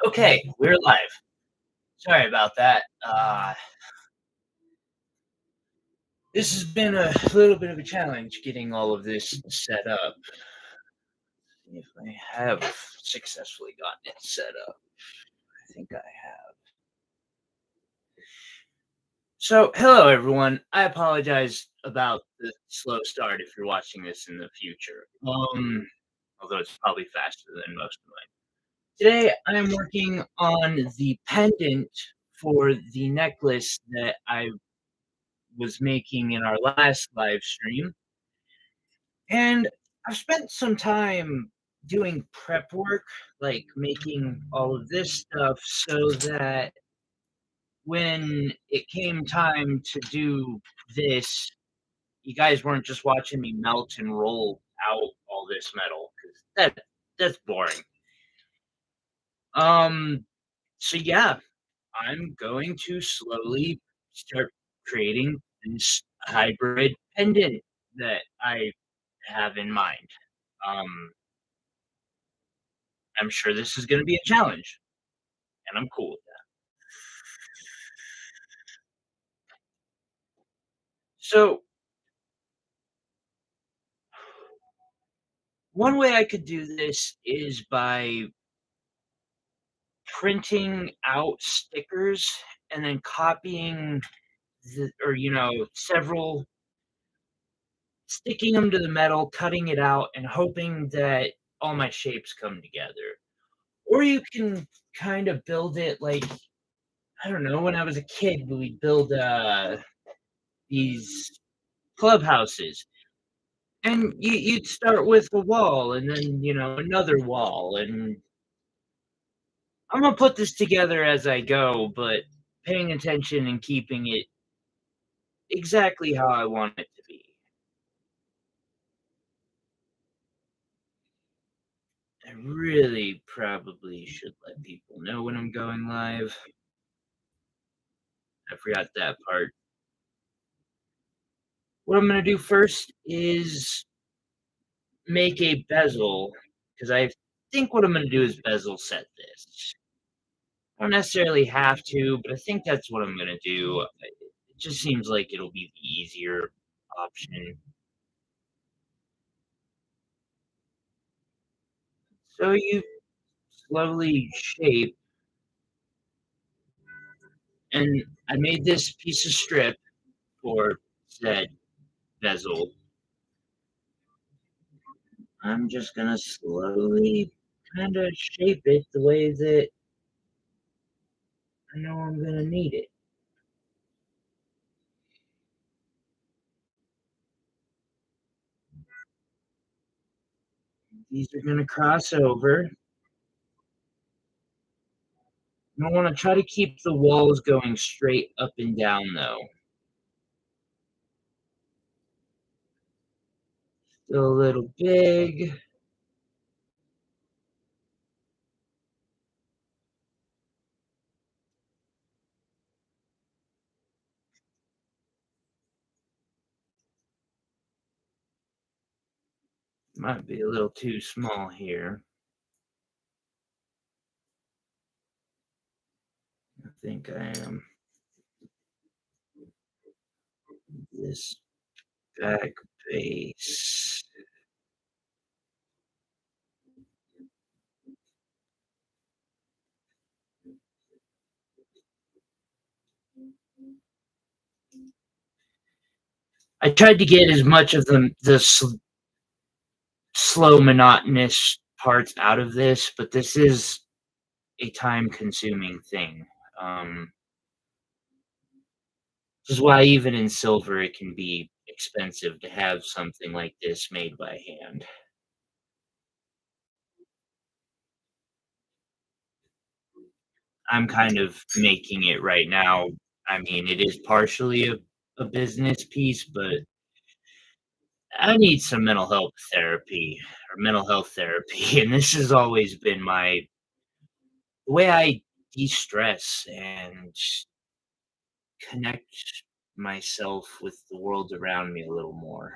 Okay, we're live. Sorry about that. This has been a little bit of a challenge getting all of this set up. If I have successfully gotten it set up, I think I have. So, hello everyone. I apologize about the slow start if you're watching this in the future. Although it's probably faster than most of mine. Today, I am working on the pendant for the necklace that I was making in our last live stream. And I've spent some time doing prep work, like making all of this stuff so that when it came time to do this, you guys weren't just watching me melt and roll out all this metal because that's boring. Um, so yeah, I'm going to slowly start creating this hybrid pendant that I have in mind. Um, I'm sure this is going to be a challenge, and I'm cool with that. So, one way I could do this is by printing out stickers and then copying several, sticking them to the metal, cutting it out, and hoping that all my shapes come together. Or you can kind of build it like, I don't know, when I was a kid, we'd build these clubhouses. And you'd start with a wall and then, another wall. And I'm gonna put this together as I go, but paying attention and keeping it exactly how I want it to be. I really probably should let people know when I'm going live. I forgot that part. What I'm gonna do first is make a bezel, because I think what I'm gonna do is bezel set this. I don't necessarily have to, but I think that's what I'm gonna do. It just seems like it'll be the easier option. So you slowly shape, and I made this piece of strip for said bezel. I'm just gonna slowly kind of shape it the way that I know I'm gonna need it. These are gonna cross over. I want to try to keep the walls going straight up and down though. Still a little big. Might be a little too small here. I think I am. This back base. I tried to get as much of the slow, monotonous parts out of this, but this is a time-consuming thing. This is why even in silver it can be expensive to have something like this made by hand. I'm kind of making it right now. I mean, it is partially a business piece, but I need some mental health therapy or mental health therapy, and this has always been the way I de-stress and connect myself with the world around me a little more.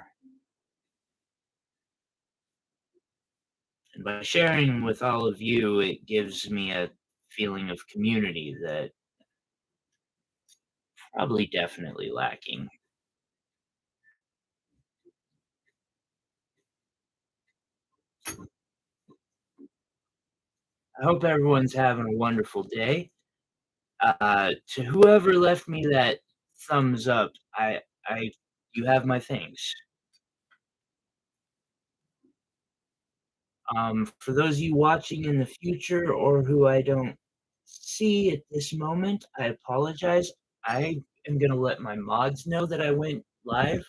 And by sharing with all of you, it gives me a feeling of community that probably definitely lacking. I hope everyone's having a wonderful day. To whoever left me that thumbs up, I, you have my thanks. For those of you watching in the future or who I don't see at this moment, I apologize. I am gonna let my mods know that I went live.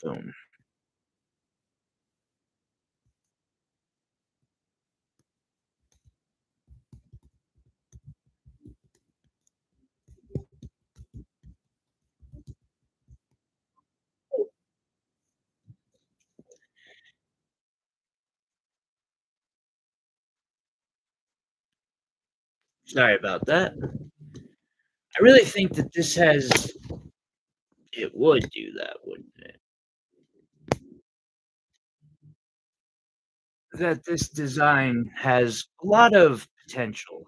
Boom. Sorry about that. I really think that this has it would do that, wouldn't it? That this design has a lot of potential.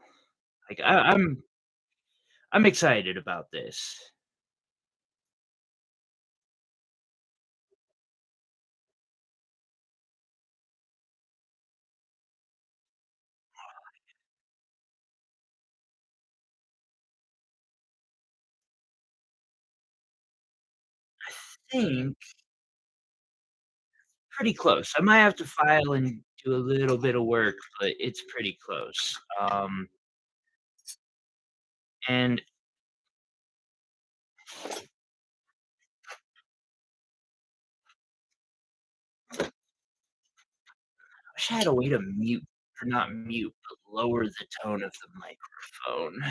Like I'm excited about this. Think pretty close. I might have to file and do a little bit of work, but it's pretty close. And I wish I had a way to mute or not mute, but lower the tone of the microphone.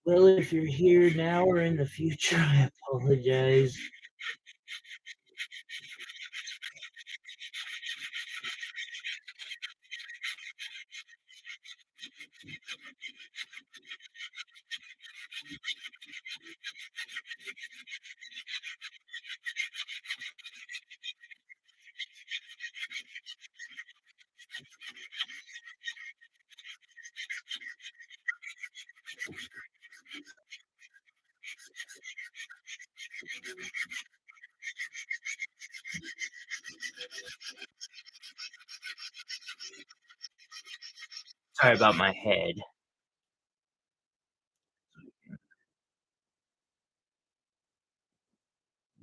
Well, if you're here now or in the future, I apologize. Sorry about my head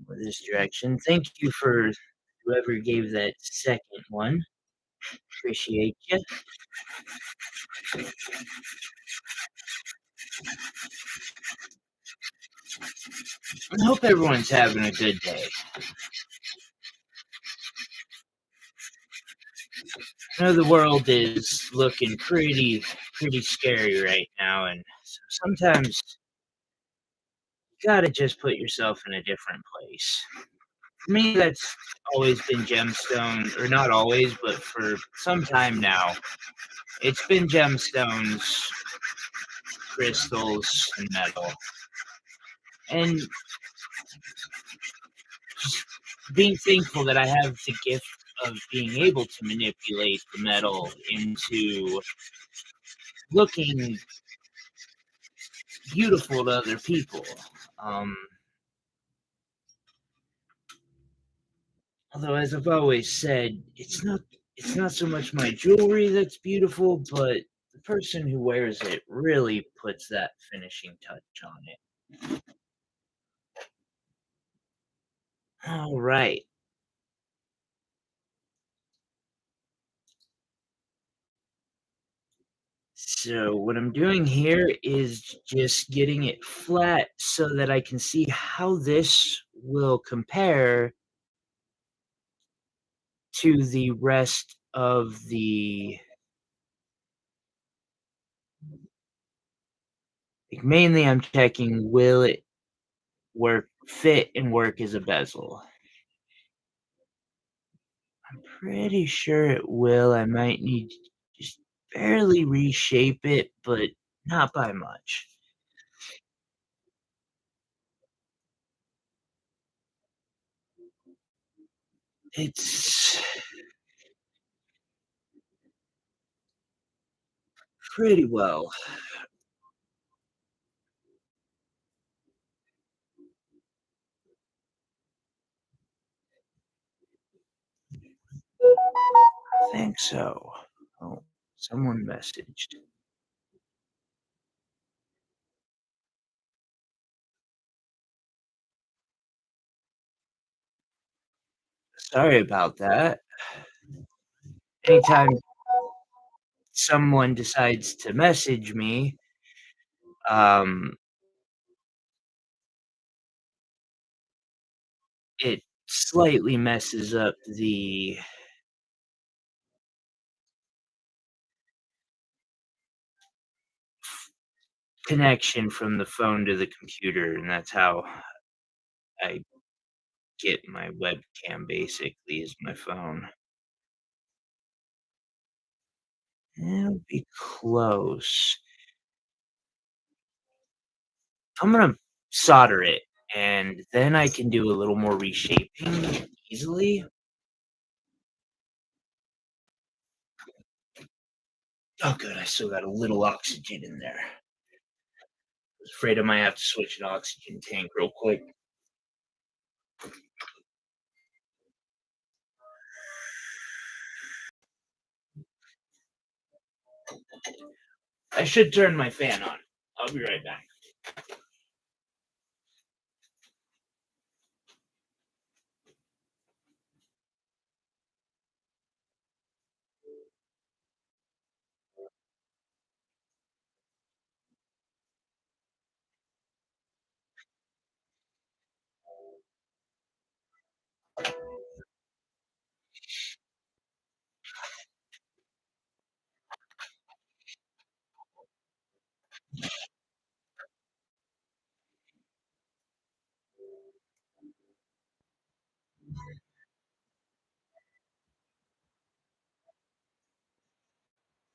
with this direction. Thank you for whoever gave that second one. Appreciate you. I hope everyone's having a good day. I know the world is looking pretty scary right now, and sometimes you gotta just put yourself in a different place. For me, that's always been gemstone, or not always, but for some time now, it's been gemstones, crystals, and metal. And just being thankful that I have the gift of being able to manipulate the metal into looking beautiful to other people. Um, Although, as I've always said, it's not so much my jewelry that's beautiful, but the person who wears it really puts that finishing touch on it. All right. So what I'm doing here is just getting it flat so that I can see how this will compare to the rest of the like, mainly I'm checking will it fit and work as a bezel. I'm pretty sure it will. I might need to just barely reshape it, but not by much. It's pretty well. I think so. Oh, someone messaged. Sorry about that. Anytime someone decides to message me, um, it slightly messes up the connection from the phone to the computer, and that's how I get my webcam basically is my phone. It'll be close. I'm gonna solder it, and then I can do a little more reshaping easily. Oh, good, I still got a little oxygen in there. Was afraid I might have to switch an oxygen tank real quick. I should turn my fan on. I'll be right back.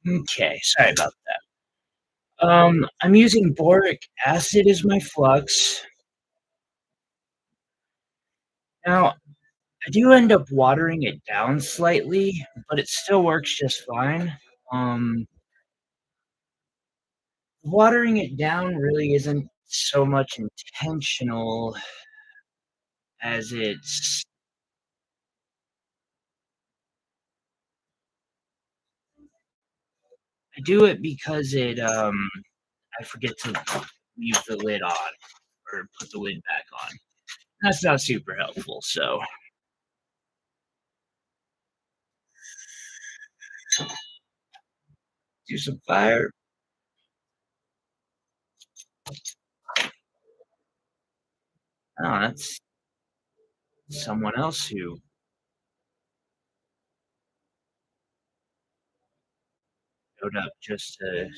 Okay, sorry about that. I'm using boric acid as my flux. Now, I do end up watering it down slightly, but it still works just fine. Um, Watering it down really isn't so much intentional as I do it because I forget to leave the lid on or put the lid back on. That's not super helpful, so do some fire. Oh, that's someone else who showed up just to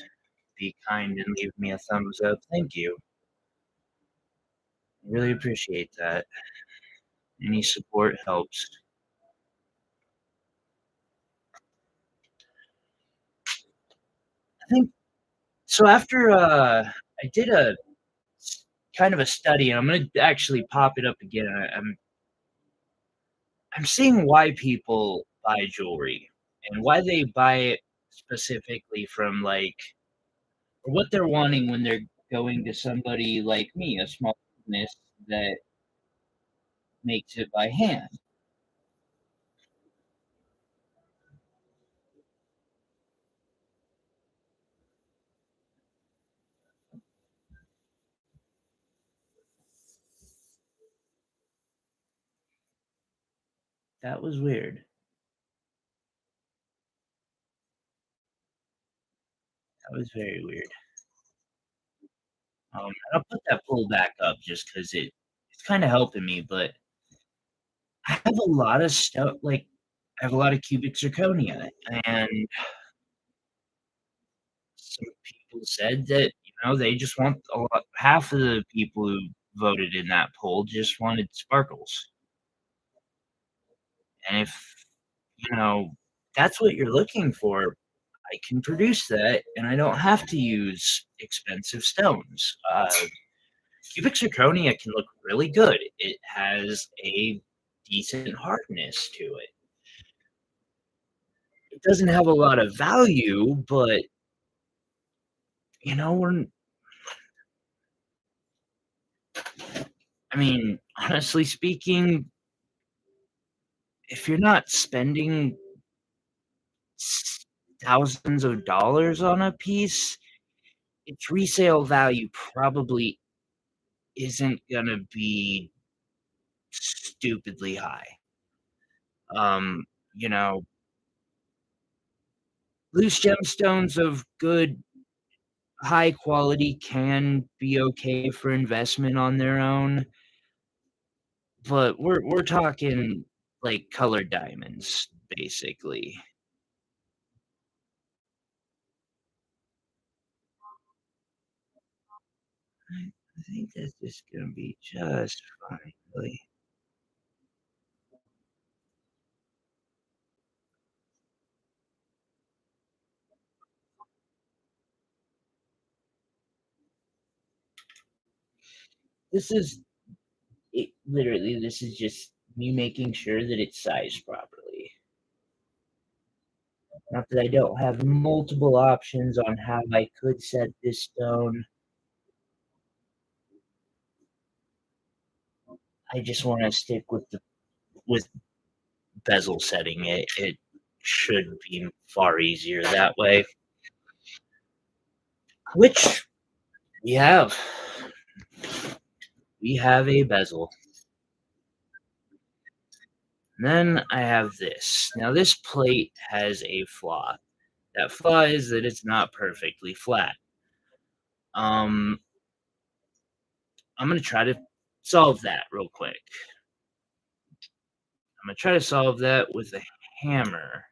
be kind and leave me a thumbs up. Thank you. I really appreciate that. Any support helps. I think so after, I did a s kind of a study, and I'm gonna actually pop it up again. I'm seeing why people buy jewelry and why they buy it specifically from, like or what they're wanting when they're going to somebody like me, a small business that makes it by hand. That was weird. That was very weird. I'll put that pull back up just because it's kinda helping me, but I have a lot of stuff like, I have a lot of cubic zirconia, and some people said that, they just want a lot half of the people who voted in that poll just wanted sparkles, and if, you know, that's what you're looking for, I can produce that, and I don't have to use expensive stones. Cubic zirconia can look really good. It has a decent hardness to it. It doesn't have a lot of value, but, we're I mean, honestly speaking, if you're not spending s thousands of dollars on a piece, its resale value probably isn't gonna be stupidly high. Um, you know, loose gemstones of good, high quality can be okay for investment on their own, but we're talking, like, colored diamonds, basically. I think this is gonna be just fine, really. This is literally, this is just me making sure that it's sized properly. Not that I don't have multiple options on how I could set this stone. I just wanna stick with bezel setting it. It should be far easier that way, which we have. We have a bezel. Then I have this. Now this plate has a flaw. That flaw is that it's not perfectly flat. Um, I'm gonna try to solve that real quick. I'm gonna try to solve that with a hammer.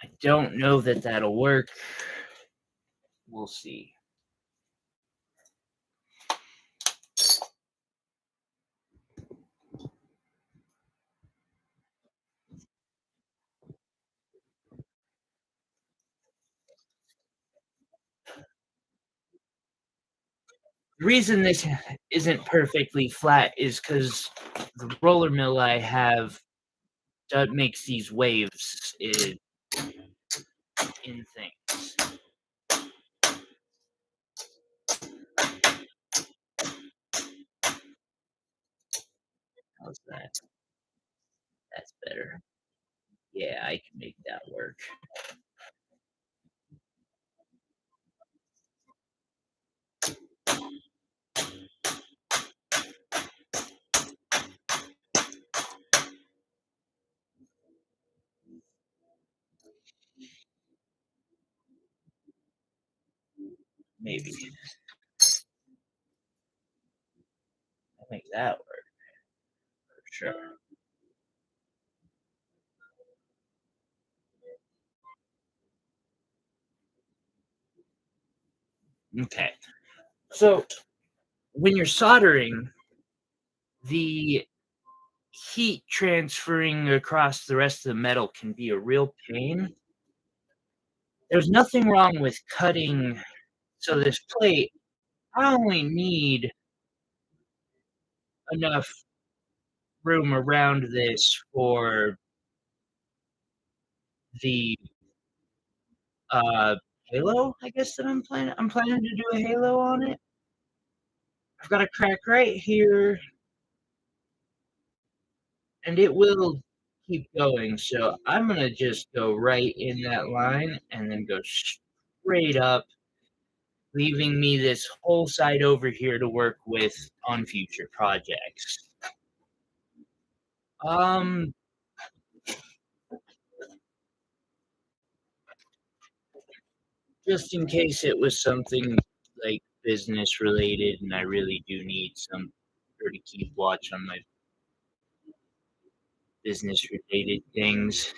I don't know that that'll work. We'll see. The reason this isn't perfectly flat is because the roller mill I have that makes these waves in things. How's that? That's better. Yeah, I can make that work. Maybe. I'll make that work for sure. Okay. So when you're soldering, the heat transferring across the rest of the metal can be a real pain. There's nothing wrong with cutting so this plate, I only need enough room around this for the, uh, halo, I guess, that I'm planning to do a halo on it. I've got a crack right here, and it will keep going, so I'm gonna just go right in that line and then go straight up, leaving me this whole side over here to work with on future projects. Um, just in case it was something, like, business related and I really do need some or to keep watch on my business related things.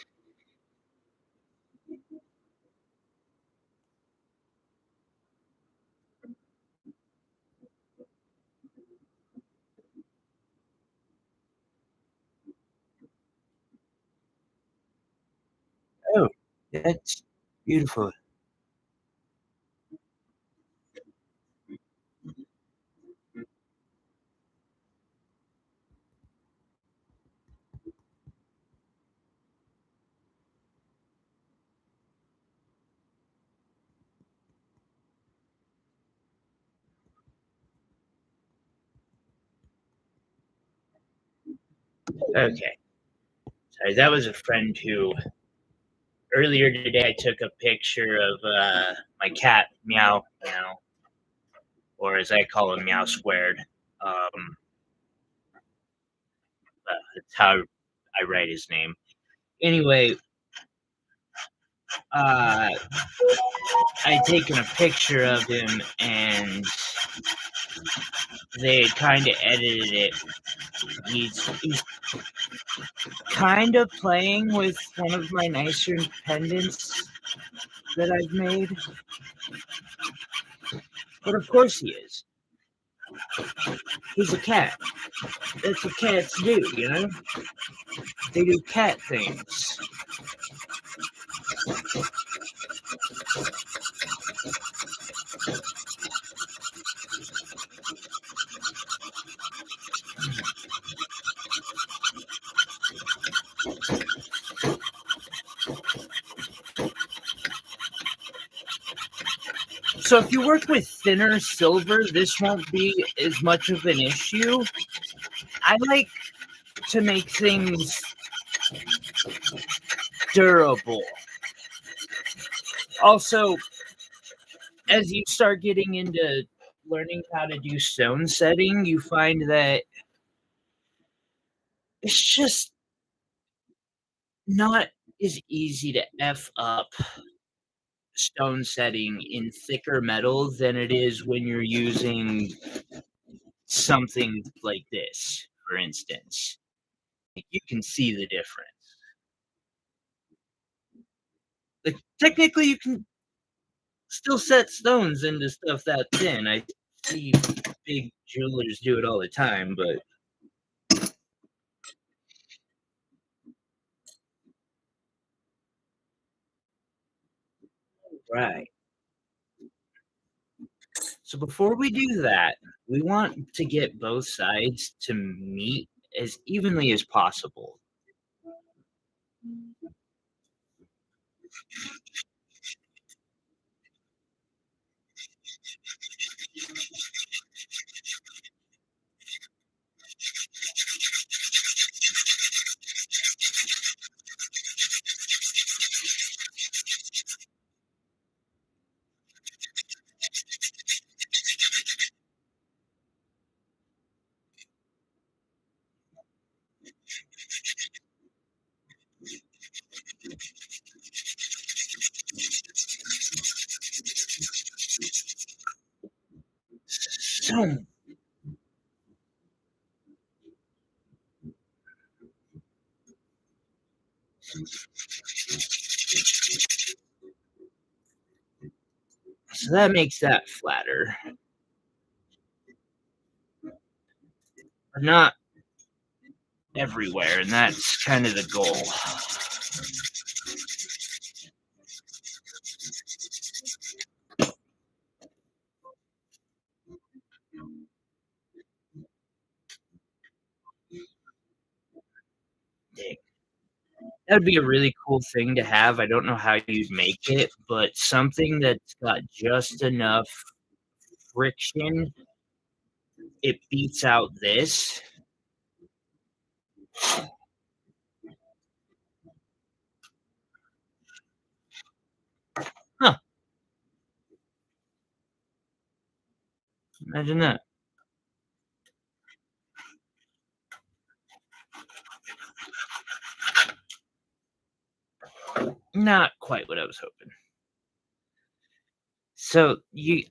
Oh, that's beautiful. Okay. Sorry, that was a friend who earlier today I took a picture of, my cat, Meow Meow, or as I call him, Meow Squared. Um, that's how I write his name. Anyway, uh, I'd taken a picture of him and they had kinda edited it. He's kind of playing with one of my nicer pendants that I've made, but of course he is. He's a cat. That's what cats do, you know? They do cat things. So if you work with thinner silver, this won't be as much of an issue. I like to make things durable. Also, as you start getting into learning how to do stone setting, you find that it's just not as easy to F up stone setting in thicker metal than it is when you're using something like this, for instance. Like, you can see the difference. Like, technically, you can still set stones into stuff that thin. I see big jewelers do it all the time, but right. So before we do that, we want to get both sides to meet as evenly as possible. So, so that makes that flatter, but not everywhere, and that's kind of the goal. That'd be a really cool thing to have. I don't know how you'd make it, but something that's got just enough friction, it beats out this. Huh, imagine that. Not quite what I was hoping. So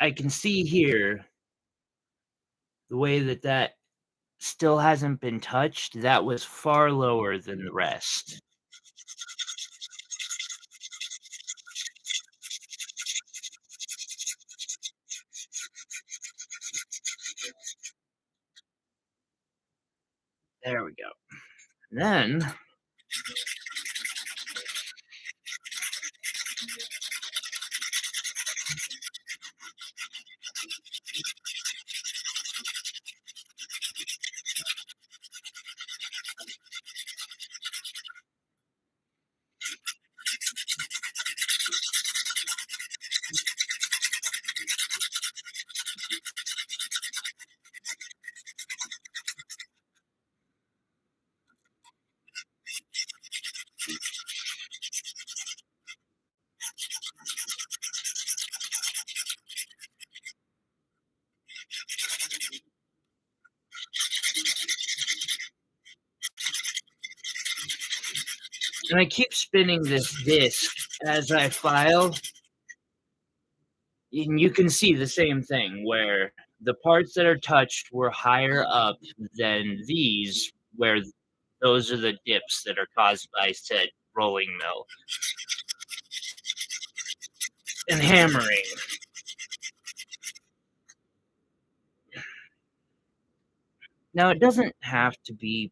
I can see here the way that still hasn't been touched. That was far lower than the rest. There we go. Then and I keep spinning this disc as I file, and you can see the same thing where the parts that are touched were higher up than these, where those are the dips that are caused by said rolling mill and hammering. Now, it doesn't have to be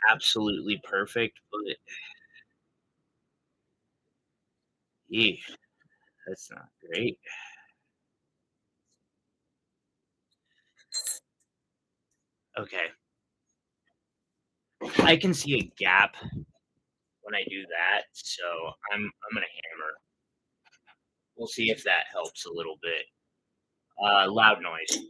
absolutely perfect, but eeh, that's not great. Okay, I can see a gap when I do that, so I'm gonna hammer. We'll see if that helps a little bit. Loud noise.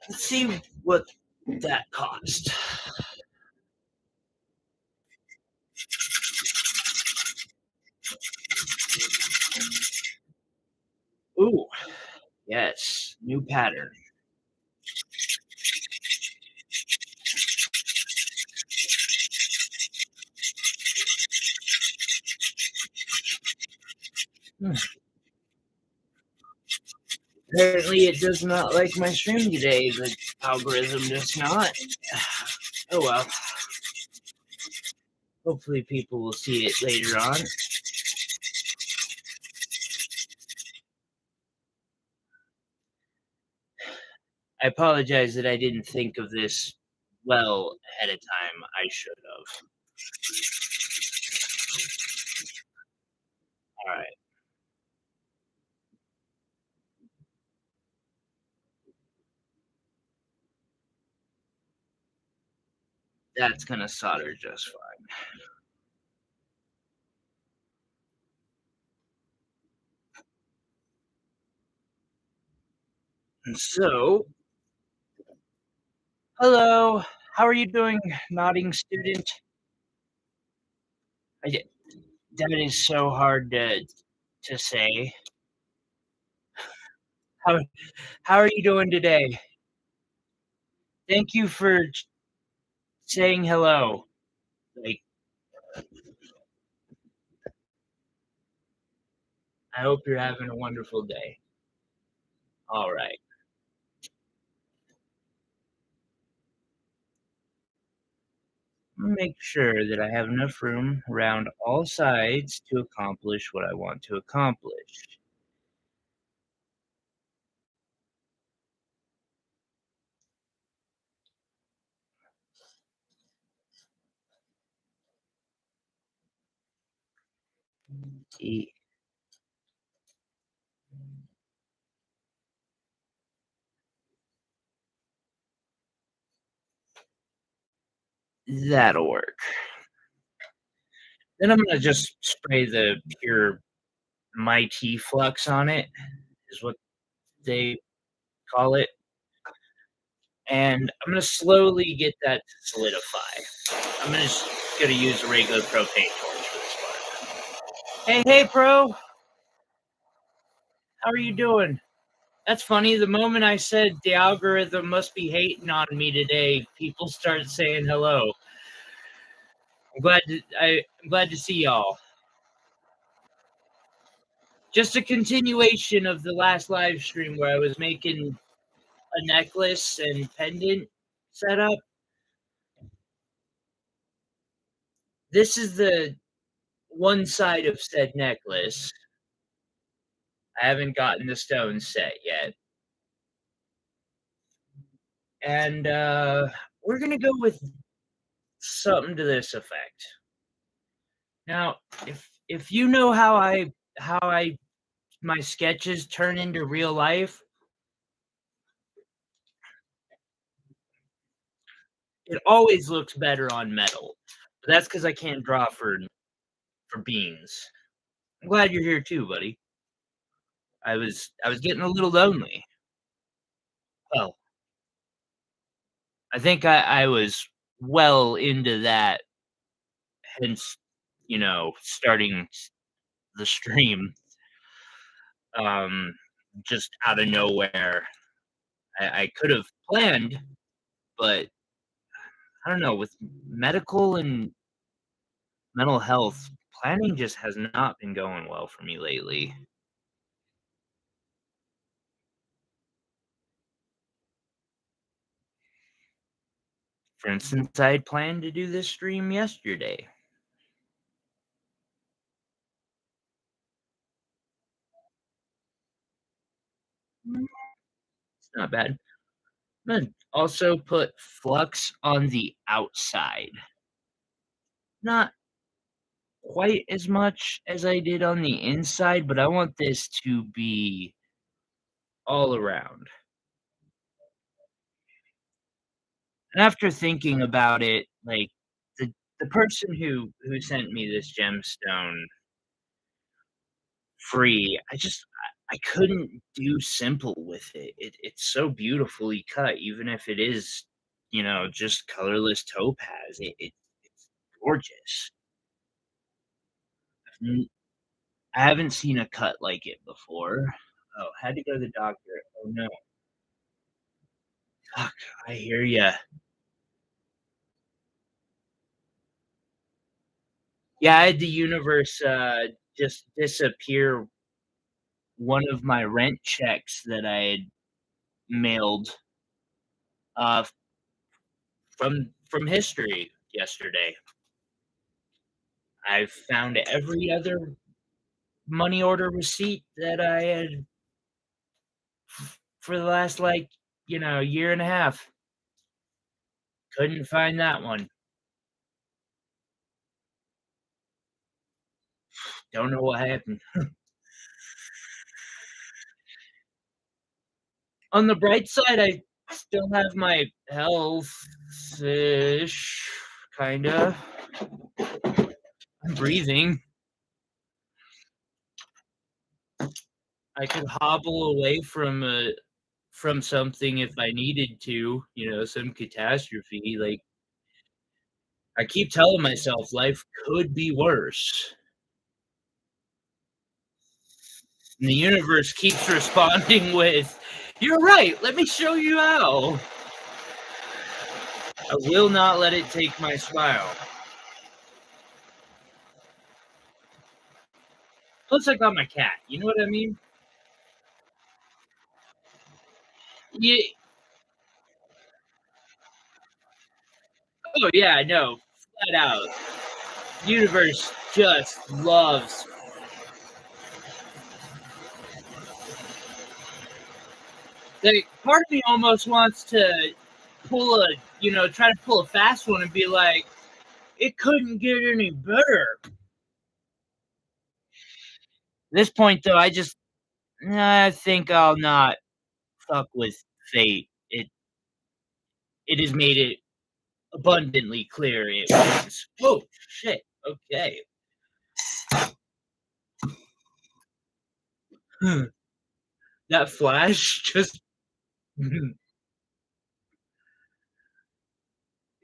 Let's see what that cost. Ooh, yes, new pattern. Hmm. Apparently, it does not like my stream today. The algorithm does not. Oh well. Hopefully, people will see it later on. I apologize that I didn't think of this well ahead of time. I should have. All right, that's gonna solder just fine. And so, hello. How are you doing, nodding student? I, that is so hard to say. How how are you doing today? Thank you for saying hello. Like, I hope you're having a wonderful day. All right. Make sure that I have enough room around all sides to accomplish what I want to accomplish. E- That'll work. Then I'm gonna just spray the pure mighty flux on it, is what they call it. and I'm gonna slowly get that to solidify. I'm gonna use a regular propane torch for this part. Hey, pro, how are you doing? That's funny. The moment I said the algorithm must be hating on me today, people started saying hello. I'm glad to see y'all. Just a continuation of the last live stream where I was making a necklace and pendant setup. This is the one side of said necklace. I haven't gotten the stones set yet. And we're gonna go with something to this effect. Now, if you know how I my sketches turn into real life, it always looks better on metal. But that's because I can't draw for beans. I'm glad you're here too, buddy. I was getting a little lonely. Well, I think I was well into that, hence, starting the stream, um, just out of nowhere. I could have planned, but I don't know, with medical and mental health, planning just has not been going well for me lately. For instance, I had planned to do this stream yesterday. It's not bad. I'm gonna also put flux on the outside. Not quite as much as I did on the inside, but I want this to be all around. And after thinking about it, like the person who sent me this gemstone free, I couldn't do simple with it. It's so beautifully cut, even if it is, just colorless topaz. It's gorgeous. N I haven't seen a cut like it before. Oh, had to go to the doctor. Oh, no. Fuck, I hear ya. Yeah, I had the universe, just disappear one of my rent checks that I had mailed, uh, from history yesterday. I've found every other money order receipt that I had for the last, year and a half. Couldn't find that one. Don't know what happened. On the bright side, I still have my health-ish, kinda. I'm breathing. I could hobble away from something if I needed to, some catastrophe. Like, I keep telling myself life could be worse. And the universe keeps responding with, "You're right, let me show you how." I will not let it take my smile. Plus, I got my cat. You know what I mean? Yeah. Oh yeah, no, flat out. Universe just loves. Like, part of me almost wants to try to pull a fast one and be like, it couldn't get any better. At this point, though, I think I'll not fuck with fate. It has made it abundantly clear it was. Oh shit. Okay. That flash just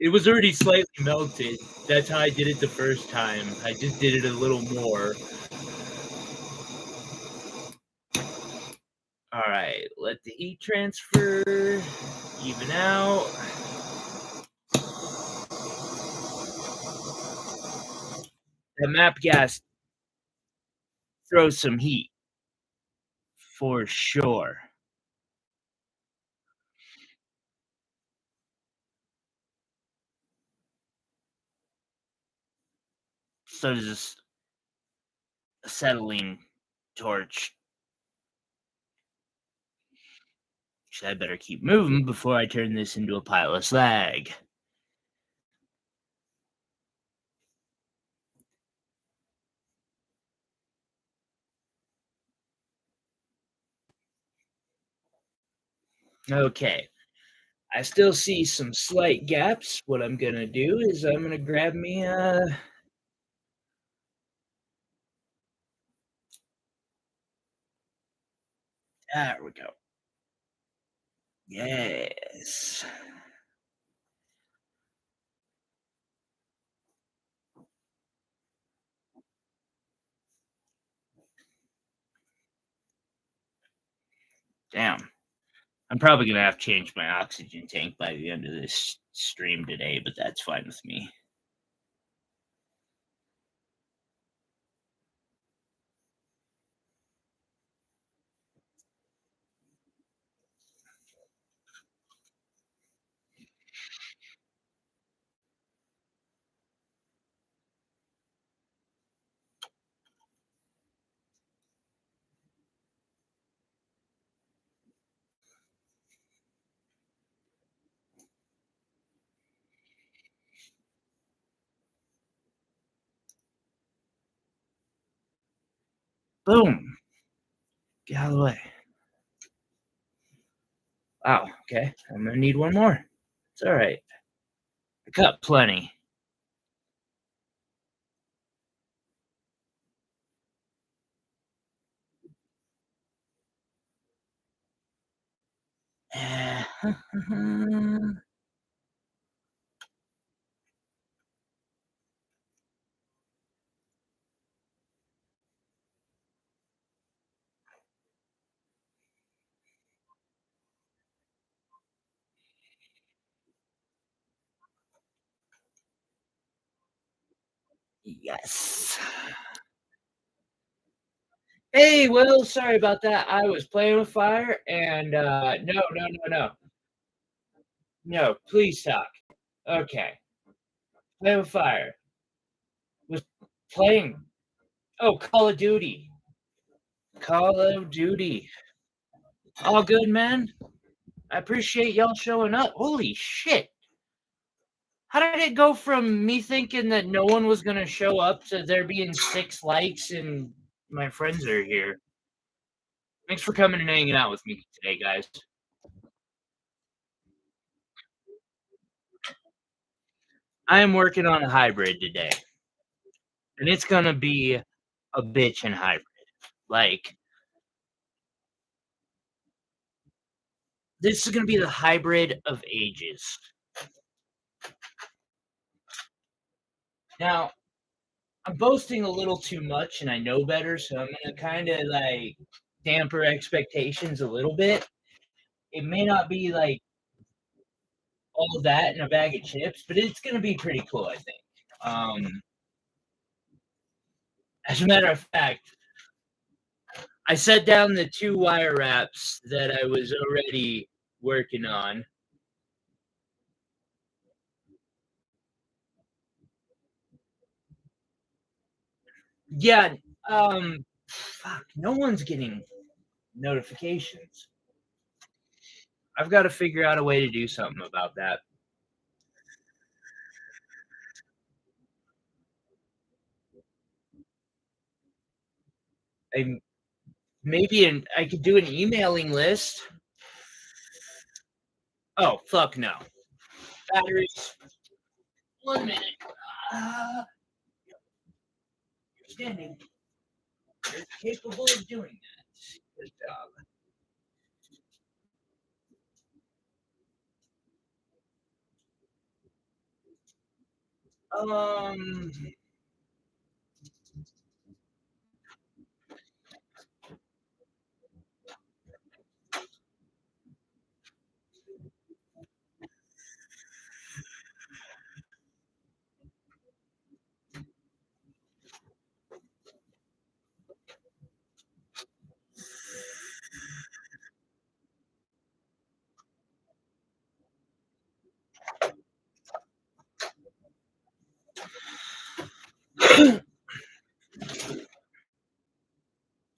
It was already slightly melted. That's how I did it the first time. I just did it a little more. Alright, let the heat transfer, even out. The map gas throws some heat, for sure. So does this acetylene torch. So I better keep moving before I turn this into a pile of slag. Okay, I still see some slight gaps. What I'm gonna do is I'm gonna grab me a. There we go. Yes. Damn. I'm probably gonna have to change my oxygen tank by the end of this stream today, but that's fine with me. Boom. Get out of the way. Wow. Okay. I'm gonna need one more. It's all right. I got plenty. Yes. Hey, Will, sorry about that. I was playing with fire and no, no, no, no. No, please stop. Okay. Playing with fire. Was playing. Oh, Call of Duty. Call of Duty. All good, man. I appreciate y'all showing up. Holy shit. How did it go from me thinking that no one was gonna show up to there being 6 likes and my friends are here? Thanks for coming and hanging out with me today, guys. I am working on a hybrid today, and it's gonna be a bitchin' hybrid. Like, this is gonna be the hybrid of ages. Now, I'm boasting a little too much, and I know better, so I'm gonna kinda, like, damper expectations a little bit. It may not be, like, all of that in a bag of chips, but it's gonna be pretty cool, I think. As a matter of fact, I set down the 2 wire wraps that I was already working on. Yeah, fuck, no one's getting notifications. I've gotta figure out a way to do something about that. And maybe I could do an emailing list. Oh, fuck no. Batteries. 1 minute. Uh, you're standing. You're capable of doing that. Good job. Um,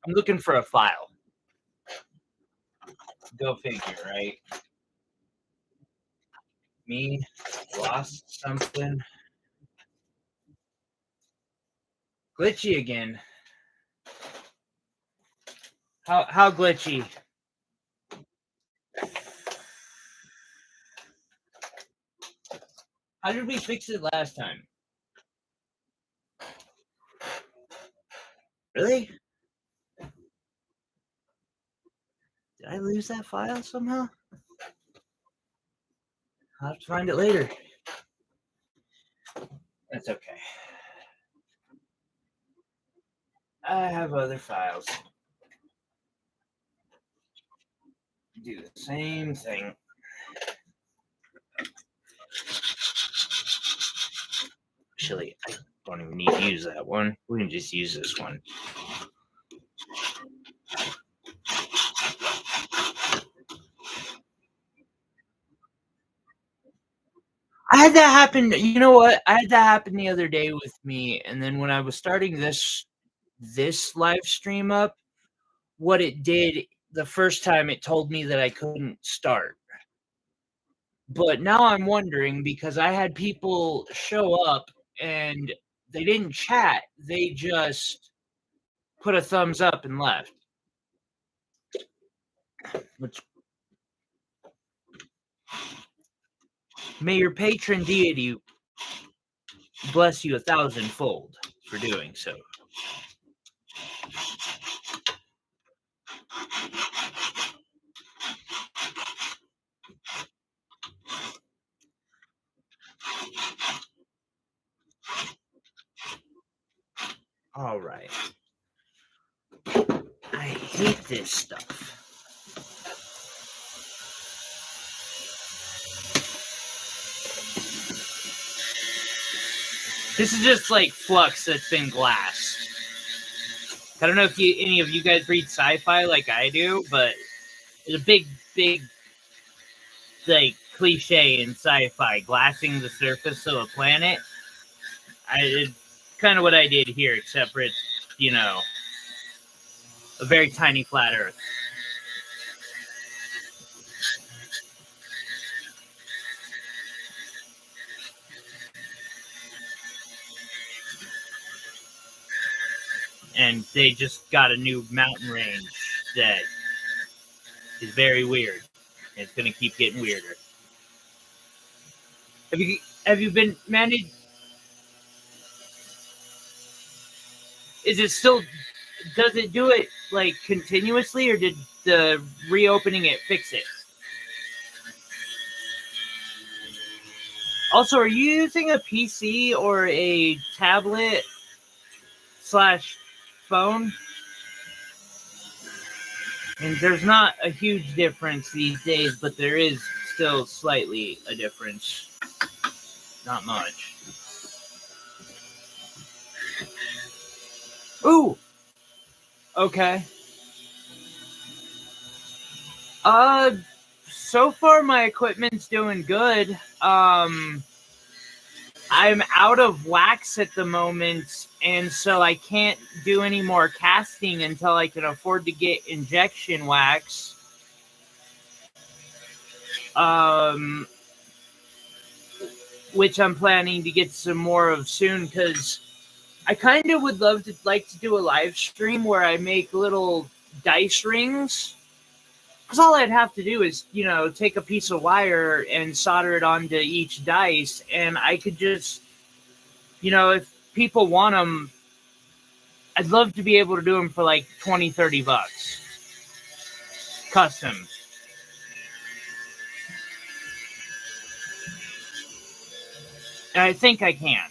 I'm looking for a file. Go figure, right? Me lost something. Glitchy again. How glitchy? How did we fix it last time? Really? Did I lose that file somehow? I'll have to find it later. That's okay. I have other files. Do the same thing. Actually, I don't even need to use that one. We can just use this one. I had that happen. You know what? I had that happen the other day with me, and then when I was starting this live stream up, what it did the first time it told me that I couldn't start. But now I'm wondering because I had people show up and they didn't chat, they just put a thumbs up and left. Which may your patron deity bless you 1,000-fold for doing so. All right. I hate this stuff. This is just like flux that's been glassed. I don't know if any of you guys read sci-fi like I do, but it's a big like cliche in sci-fi, glassing the surface of a planet. It's kind of what I did here, except for it's, a very tiny flat Earth. And they just got a new mountain range that is very weird. And it's going to keep getting weirder. Have you been managed? Is it still? Does it do it like continuously, or did the reopening it fix it? Also, are you using a PC or a tablet slash phone? And there's not a huge difference these days, but there is still slightly a difference. Not much. Ooh. Okay. So far my equipment's doing good. I'm out of wax at the moment, and so I can't do any more casting until I can afford to get injection wax. Which I'm planning to get some more of soon, because I kind of would like to do a live stream where I make little dice rings. Because all I'd have to do is, take a piece of wire and solder it onto each dice, and I could just, if people want them, I'd love to be able to do them for like 20, $30. Custom. And I think I can.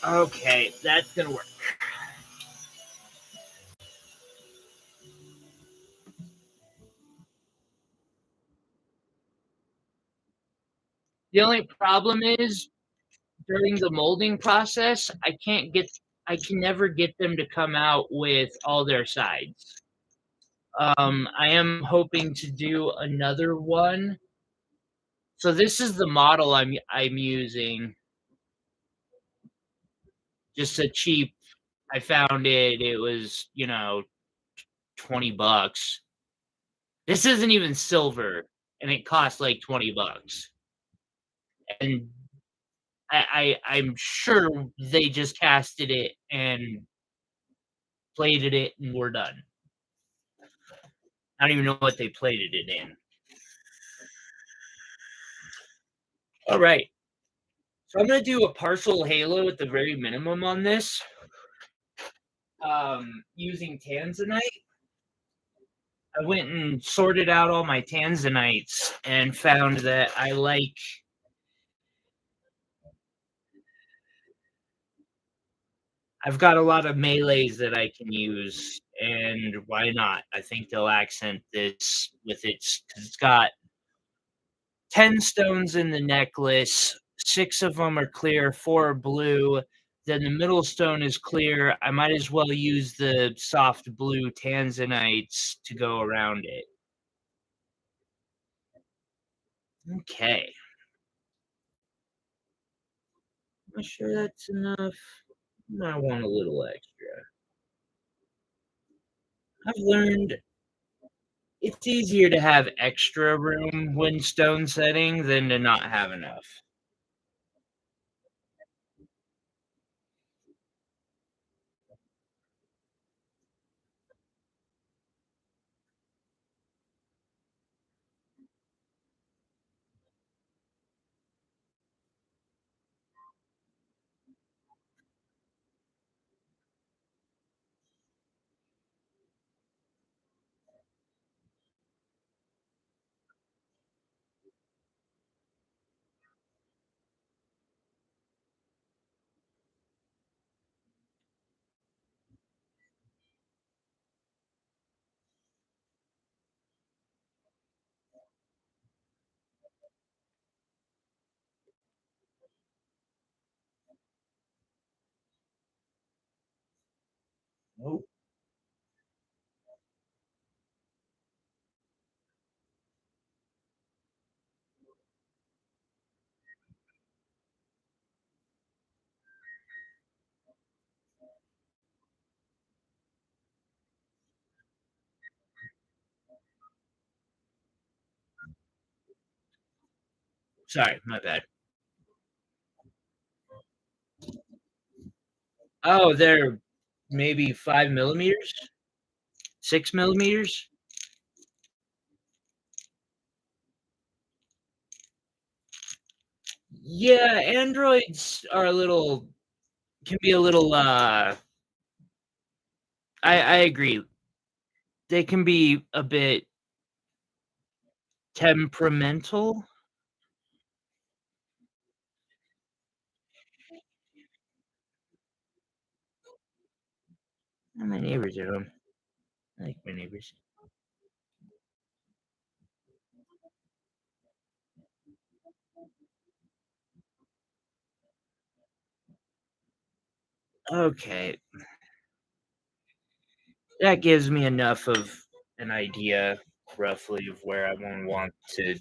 Okay, that's gonna work. The only problem is during the molding process, I can never get them to come out with all their sides. I am hoping to do another one. So this is the model I'm using. Just a cheap. I found it. It was 20 bucks. This isn't even silver, and it cost like 20 bucks. And I'm sure they just casted it and plated it, and we're done. I don't even know what they plated it in. All right. So I'm gonna do a partial halo at the very minimum on this, using tanzanite. I went and sorted out all my tanzanites and found that I've got a lot of melees that I can use, and why not? I think they'll accent this with its 'cause it's got 10 stones in the necklace, 6 of them are clear, 4 are blue, then the middle stone is clear. I might as well use the soft blue tanzanites to go around it. Okay. Not sure that's enough. Might want a little extra. I've learned it's easier to have extra room when stone setting than to not have enough. Oh, sorry, my bad. Oh, they're maybe 5 millimeters, 6 millimeters. Yeah, androids are a little can be a little. I agree. They can be a bit temperamental. My neighbors are home. I like my neighbors. Okay, that gives me enough of an idea, roughly, of where I gonna want to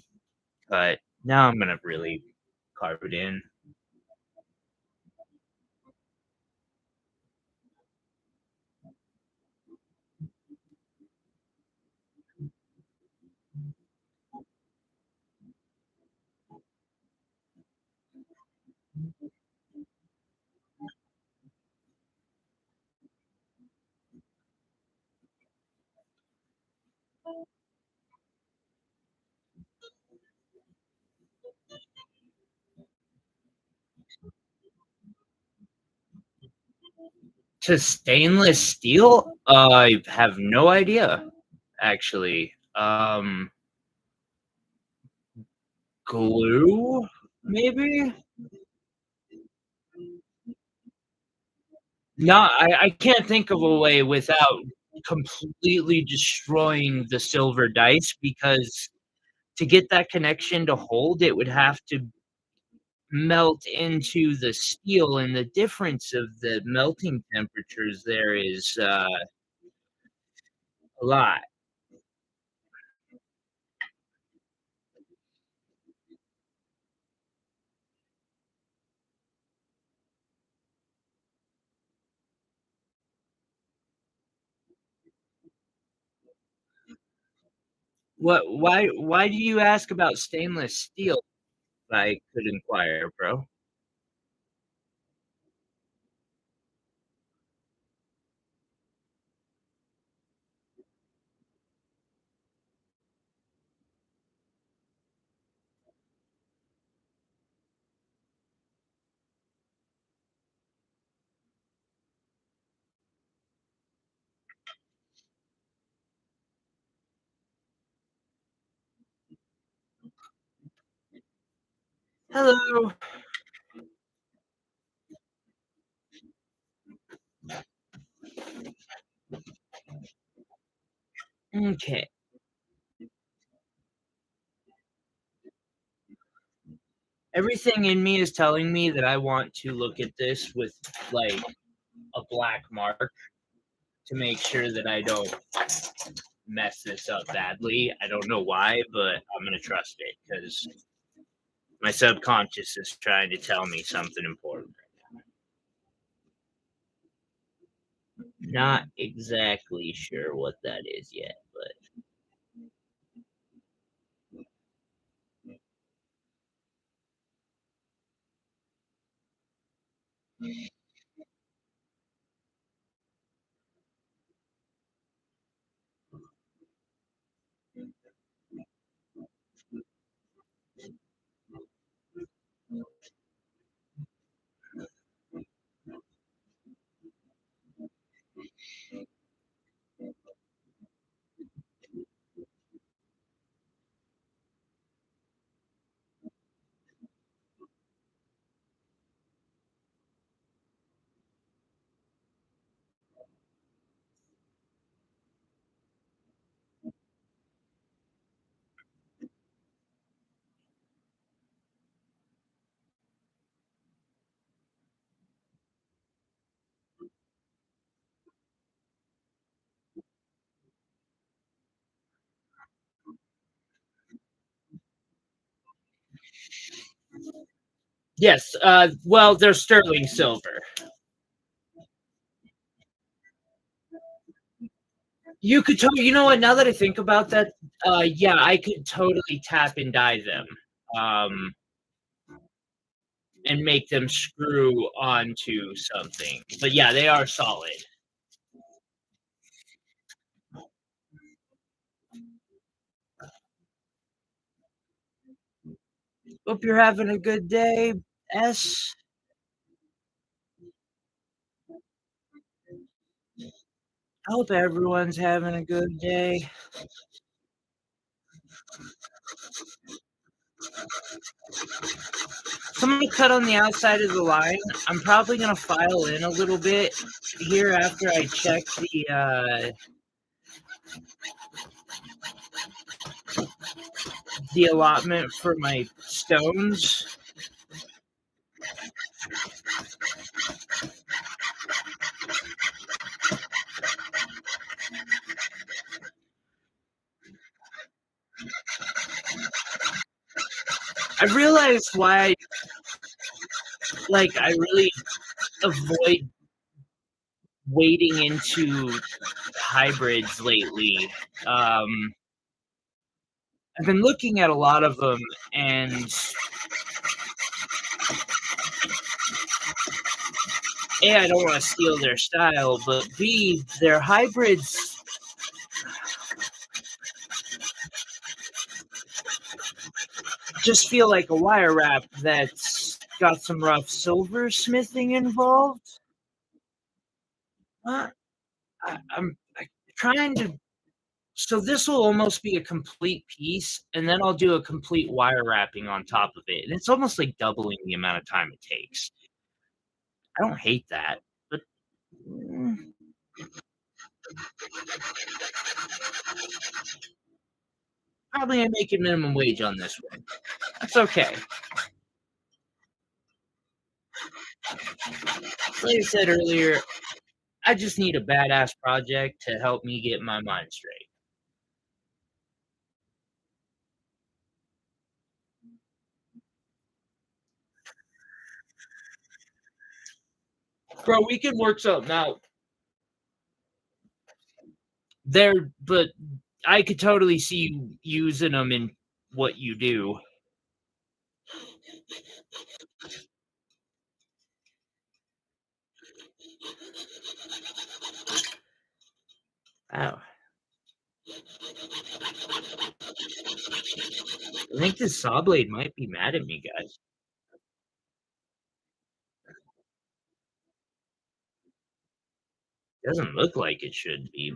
cut. Now I'm gonna really carve it in. To stainless steel? I have no idea, actually. Glue, maybe? No, I can't think of a way without completely destroying the silver dice because to get that connection to hold, it would have to melt into the steel, and the difference of the melting temperatures there is, a lot. Why do you ask about stainless steel, if I could inquire, bro? Hello. Okay. Everything in me is telling me that I want to look at this with, like, a black mark to make sure that I don't mess this up badly. I don't know why, but I'm gonna trust it because my subconscious is trying to tell me something important. Not exactly sure what that is yet, but yes, well, they're sterling silver. You could totally, you know what, now that I think about that, yeah, I could totally tap and die them, um, and make them screw onto something. But yeah, they are solid. Hope you're having a good day, S. I hope everyone's having a good day. So I'm gonna cut on the outside of the line. I'm probably gonna file in a little bit here after I check the allotment for my stones. I realized why I really avoid wading into hybrids lately. Um, I've been looking at a lot of them, and A, I don't want to steal their style, but B, their hybrids just feel like a wire wrap that's got some rough silversmithing involved. Uh, I'm trying to. So this will almost be a complete piece, and then I'll do a complete wire wrapping on top of it, and it's almost like doubling the amount of time it takes. I don't hate that, but Mm, Probably I'm making minimum wage on this one. That's okay. Like I said earlier, I just need a badass project to help me get my mind straight. Bro, we can work something out there, but I could totally see you using them in what you do. Wow. I think this saw blade might be mad at me, guys. Doesn't look like it should be.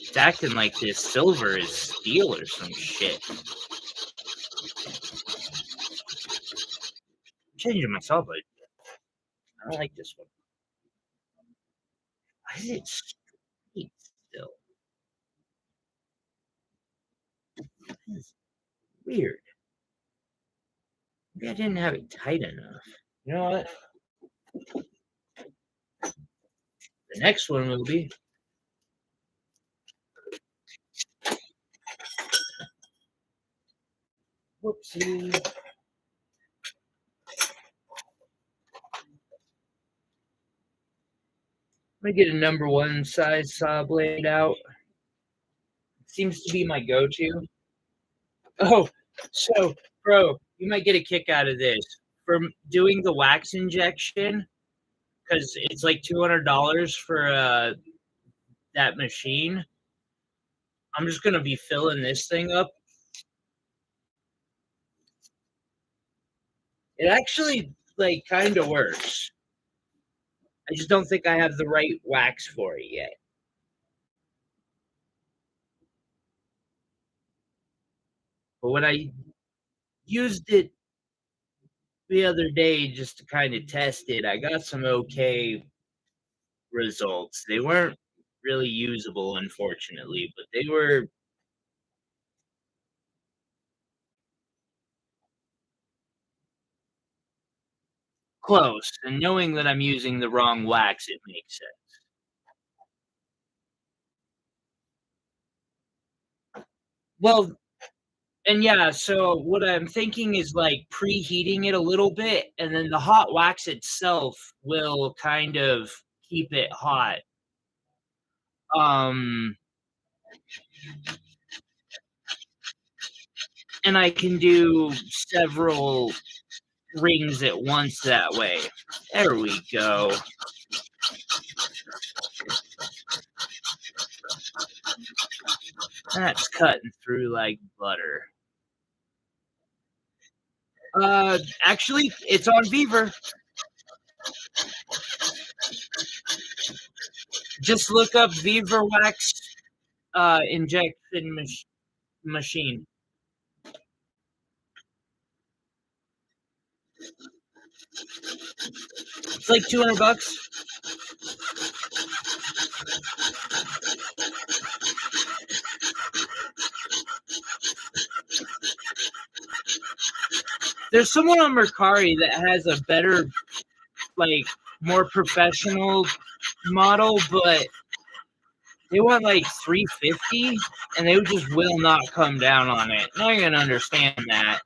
It's acting like this silver is steel or some shit. I'm changing my saw blade. I don't like this one. Why is it straight still? This is weird. Maybe I didn't have it tight enough. You know what? The next one will be. Whoopsie. I'm gonna get a number one size saw blade out. Seems to be my go-to. Oh, so, bro, you might get a kick out of this. From doing the wax injection, because it's like $200 for that machine. I'm just gonna be filling this thing up. It actually like kind of works. I just don't think I have the right wax for it yet. But when I used it the other day just to kind of test it, I got some okay results. They weren't really usable, unfortunately, but they were close. And knowing that I'm using the wrong wax, it makes sense. Well, and yeah, so what I'm thinking is like preheating it a little bit, and then the hot wax itself will kind of keep it hot. Um, and I can do several rings at once that way. There we go. That's cutting through like butter. Actually, it's on Beaver. Just look up Beaver wax injection machine. It's like 200 bucks. There's someone on Mercari that has a better, like, more professional model, but they want like 350 and they just will not come down on it. And I can understand that.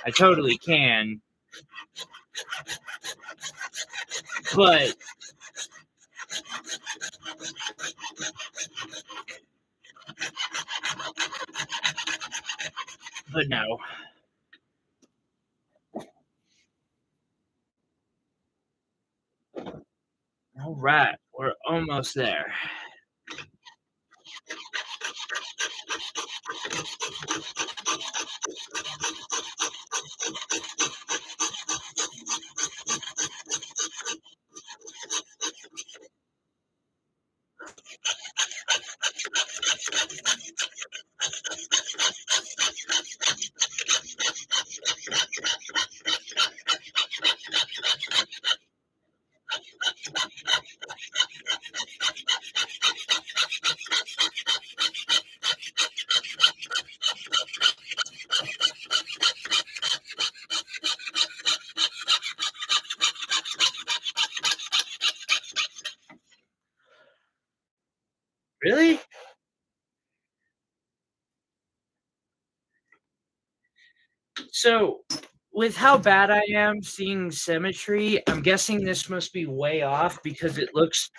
I totally can. But no. All right, we're almost there. Really? So, with how bad I am seeing symmetry, I'm guessing this must be way off because it looks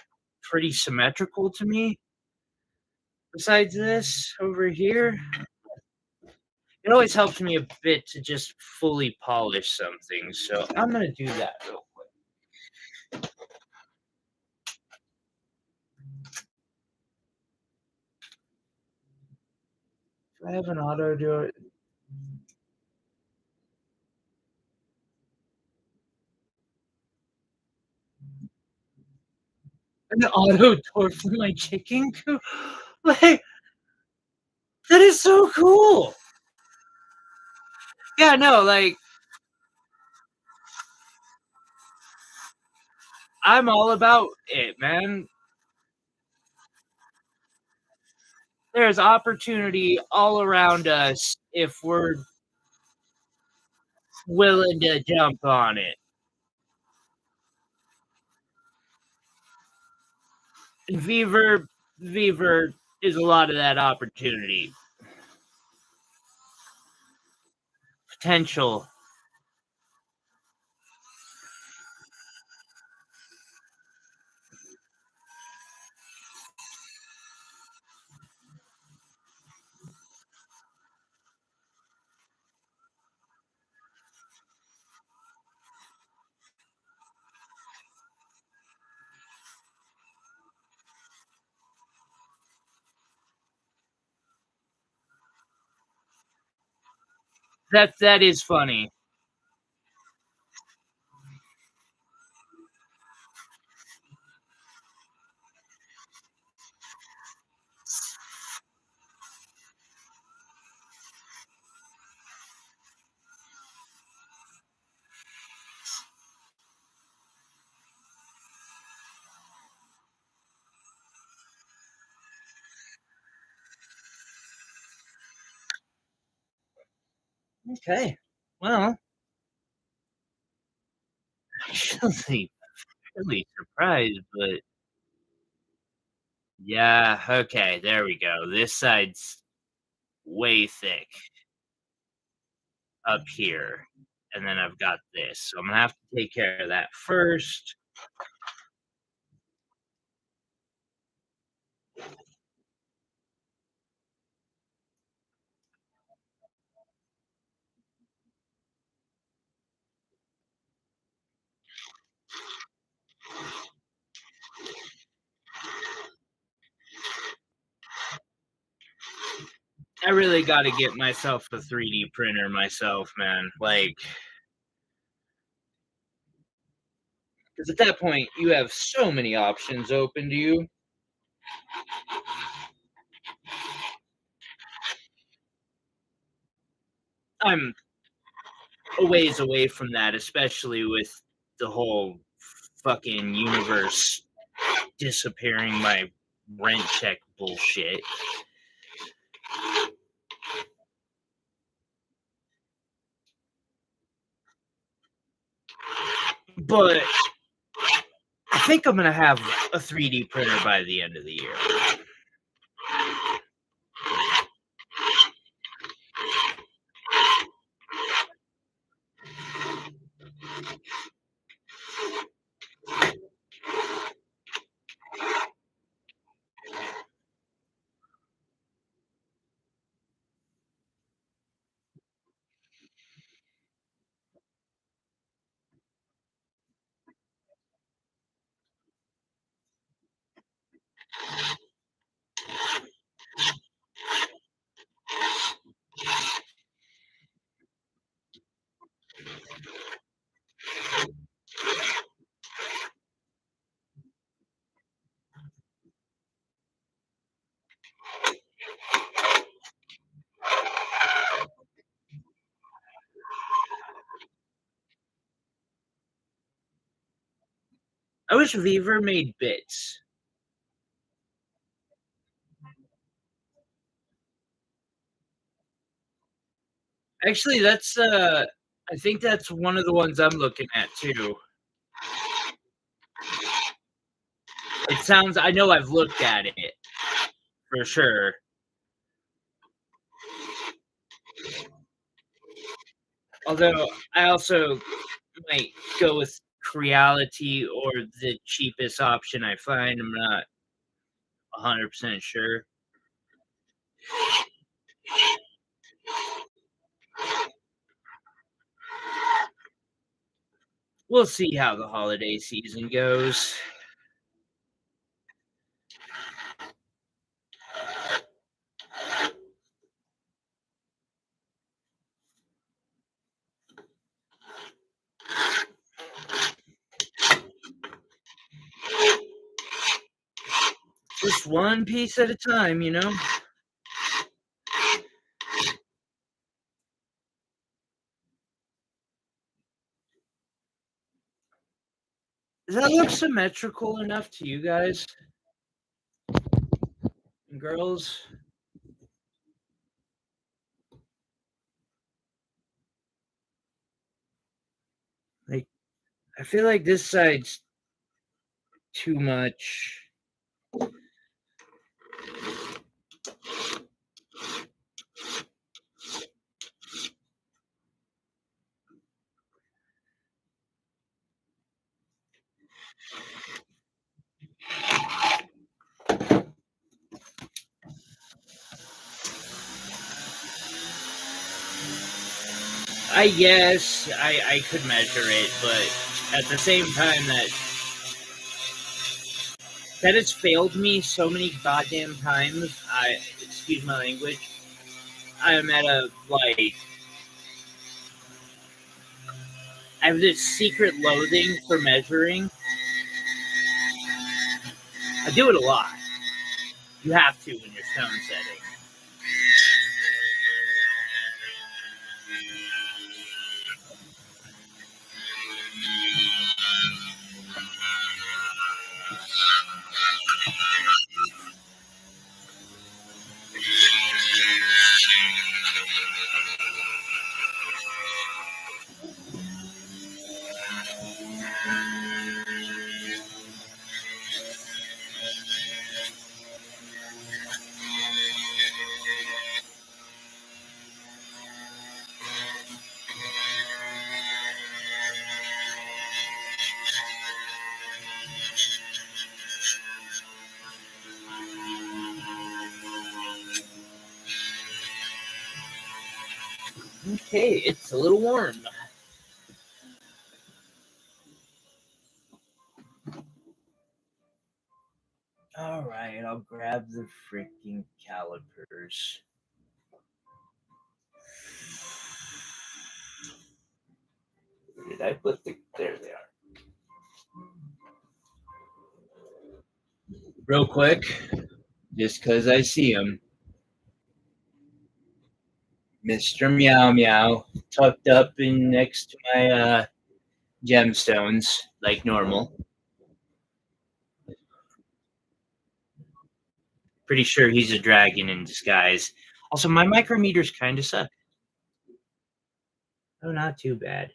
pretty symmetrical to me. Besides this over here, it always helps me a bit to just fully polish something, so I'm gonna do that real quick. Do I have an auto do it? An auto door for my chicken coop? Like, that is so cool! Yeah, no, like, I'm all about it, man. There's opportunity all around us if we're willing to jump on it. And Beaver is a lot of that opportunity. Potential. That is funny. Okay. Well, actually really surprised, but yeah, okay, there we go. This side's way thick up here, and then I've got this, so I'm gonna have to take care of that first. I really gotta get myself a 3D printer myself, man, like, because at that point, you have so many options open to you. I'm a ways away from that, especially with the whole fucking universe disappearing my rent check bullshit. But I think I'm gonna have a 3D printer by the end of the year. I wish Viver made bits. Actually, I think that's one of the ones I'm looking at too. It sounds I know I've looked at it. for sure. Although I also might go with Creality or the cheapest option I find. I'm not 100% sure. We'll see how the holiday season goes. Just one piece at a time, you know? Does that look symmetrical enough to you guys and girls? Like, I feel like this side's too much. I guess I could measure it, but at the same time that it's failed me so many goddamn times. I excuse my language. I'm at a like I have this secret loathing for measuring. I do it a lot. You have to when you're stone setting. Okay, it's a little warm. All right, I'll grab the freaking calipers. Did I put the? There they are. Real quick, just because I see him, Mr. Meow Meow, tucked up in next to my gemstones, like normal. Pretty sure he's a dragon in disguise. Also, my micrometers kind of suck. Oh, not too bad.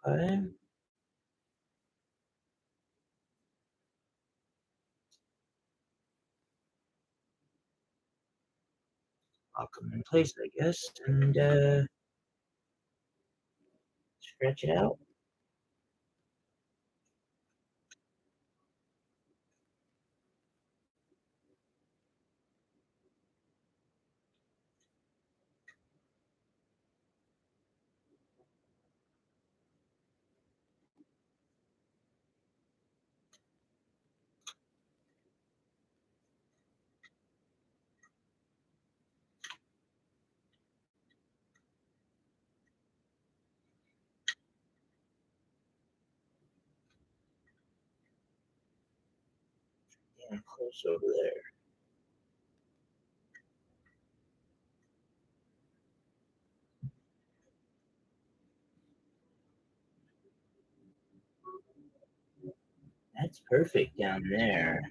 Okay. Lock them in place, I guess, and stretch it out. Damn close over there. That's perfect down there.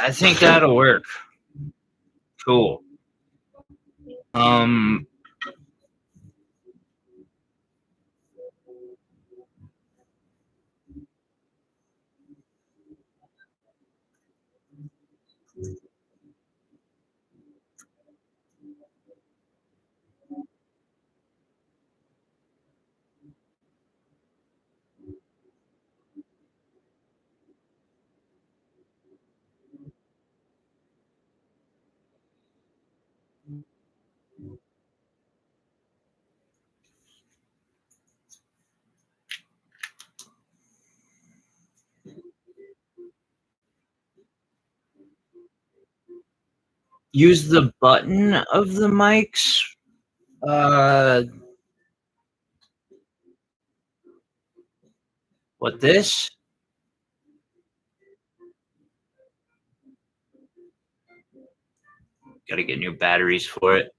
I think that'll work. Cool. Um, use the button of the mics. Uh, what this? Gotta get new batteries for it.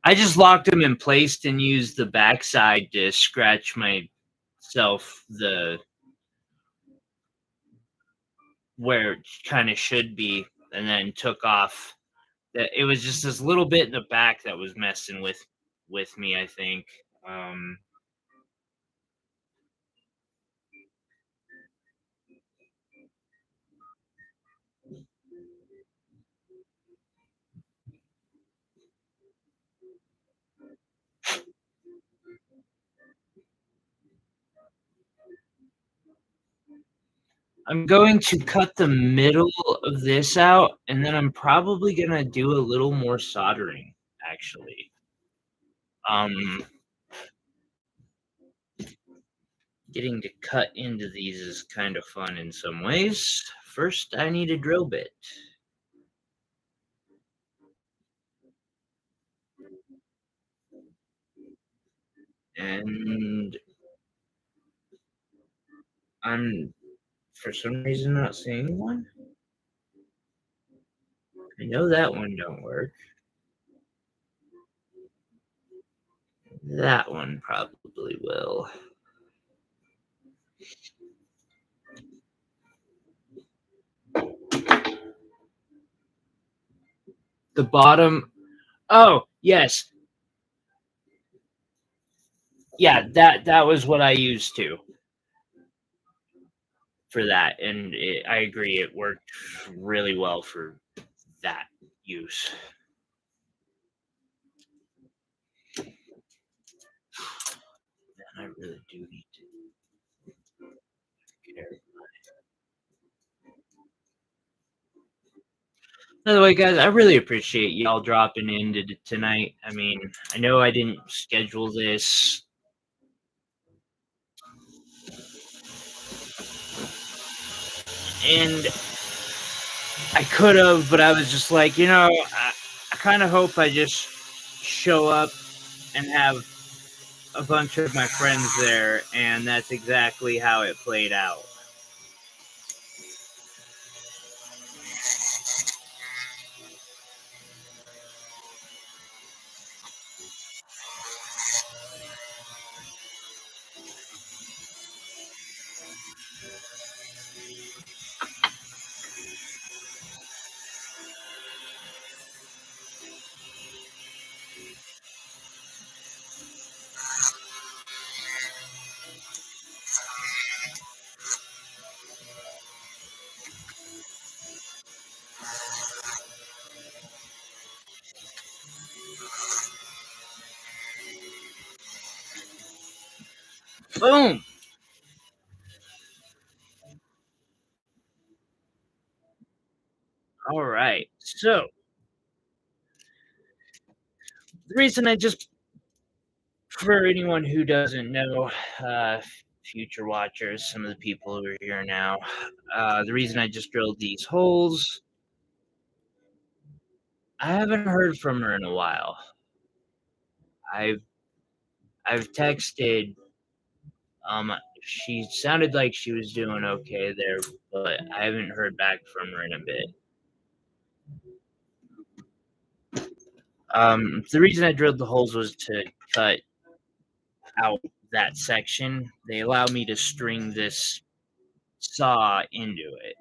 I just locked them in place and used the backside to scratch myself where it kind of should be, and then took off. That it was just this little bit in the back that was messing with me, I think. Um, I'm going to cut the middle of this out, and then I'm probably gonna do a little more soldering, actually. Um, Getting to cut into these is kind of fun in some ways. First, I need a drill bit. And I'm, for some reason, not seeing one. I know that one don't work. That one probably will. The bottom. Oh, yes. Yeah, that was what I used to for that, and I agree, it worked really well for that use. And I really do need to care. By the way, guys, I really appreciate y'all dropping in tonight. I mean, I know I didn't schedule this, and I could have, but I was just like, I kind of hope I just show up and have a bunch of my friends there, and that's exactly how it played out. Boom! All right. So the reason I just, for anyone who doesn't know, uh, future watchers, some of the people who are here now, the reason I just drilled these holes, I haven't heard from her in a while. I've I've texted. She sounded like she was doing okay there, but I haven't heard back from her in a bit. The reason I drilled the holes was to cut out that section. They allow me to string this saw into it.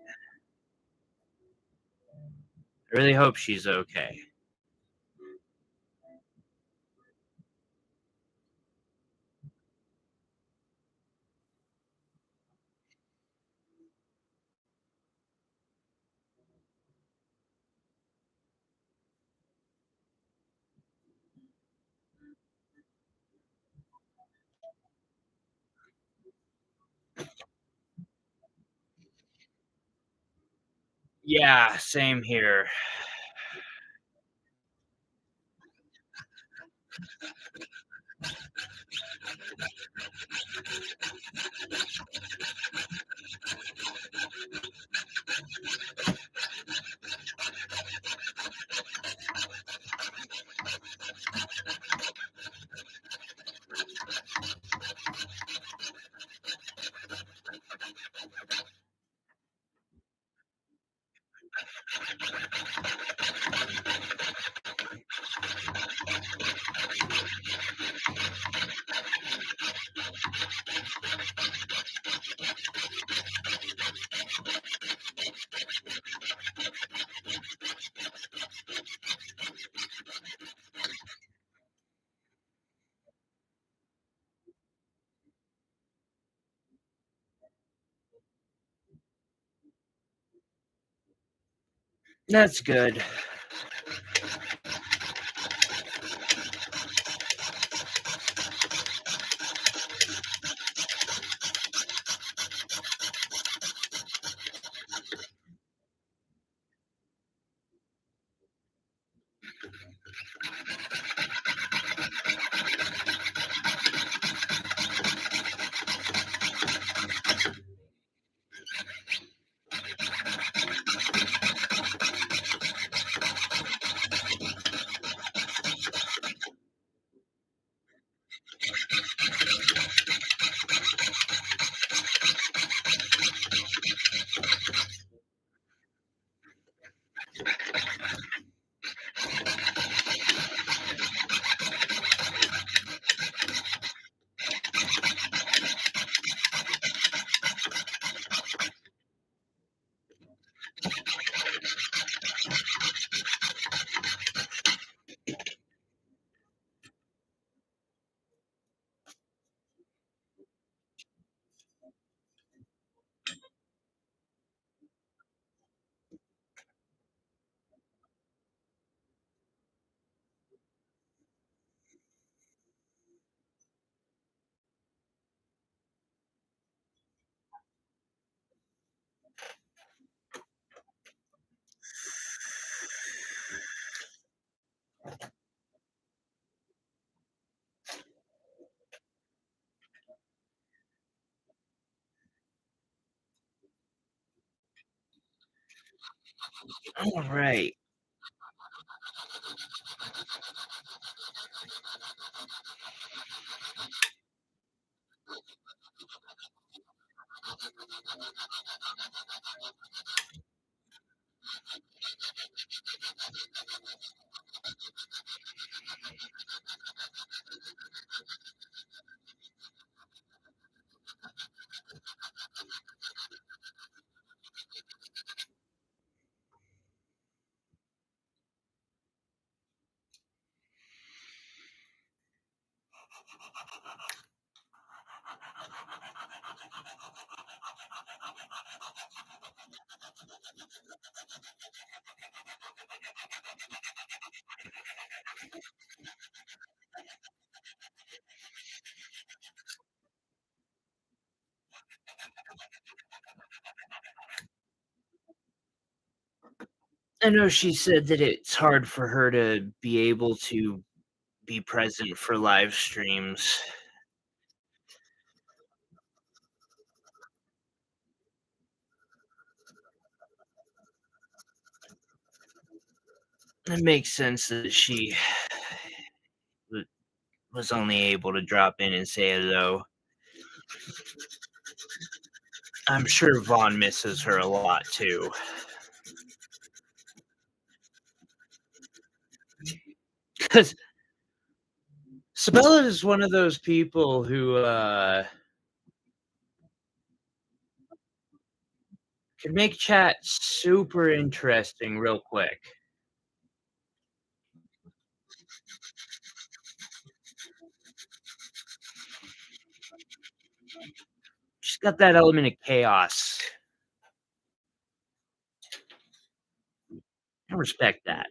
I really hope she's okay. Yeah, same here. That's good. All right. I know she said that it's hard for her to be able to be present for live streams. It makes sense that she w was only able to drop in and say hello. I'm sure Vaughn misses her a lot too. 'Cause Sabella is one of those people who, can make chat super interesting real quick. She's got that element of chaos. I respect that.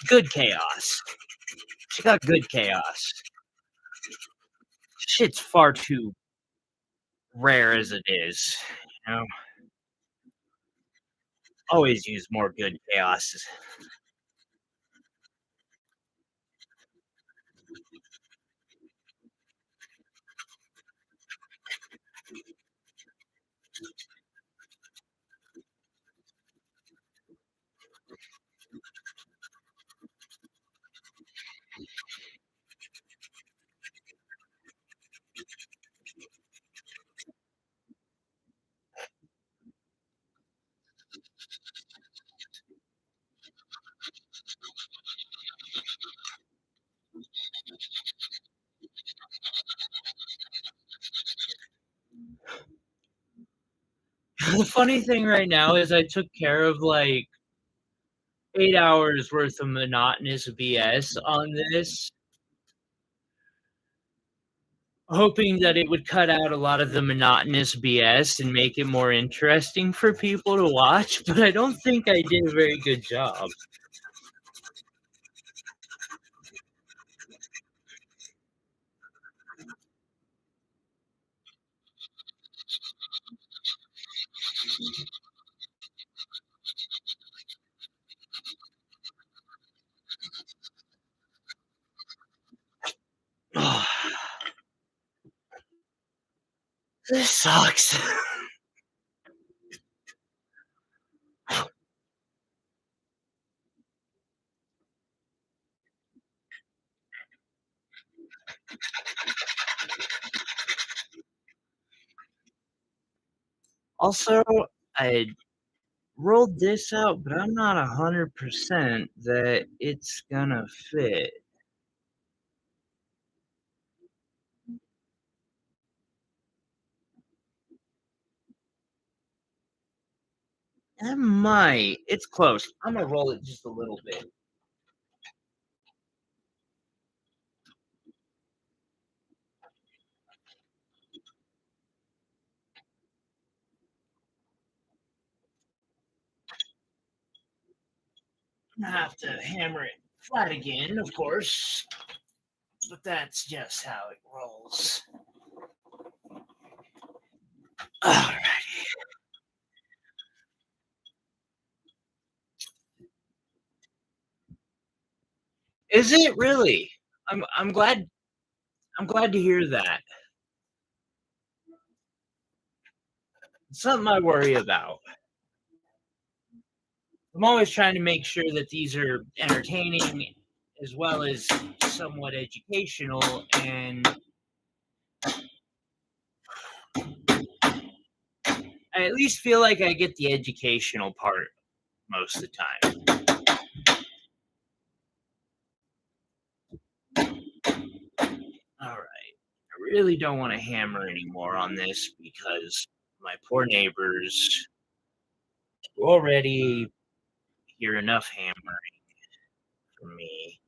Good chaos. She got good chaos. Shit's far too rare as it is, you know? Always use more good chaos. The funny thing right now is I took care of, like, 8 hours worth of monotonous BS on this, hoping that it would cut out a lot of the monotonous BS and make it more interesting for people to watch, but I don't think I did a very good job. This sucks. Also, I rolled this out, but I'm not 100% that it's gonna fit. It might. It's close. I'm gonna roll it just a little bit. I'm gonna have to hammer it flat again, of course, but that's just how it rolls. Alright. Is it really? I'm glad I'm glad to hear that. It's something I worry about. I'm always trying to make sure that these are entertaining as well as somewhat educational, and I at least feel like I get the educational part most of the time. Alright. I really don't wanna hammer anymore on this because my poor neighbors already hear enough hammering from me.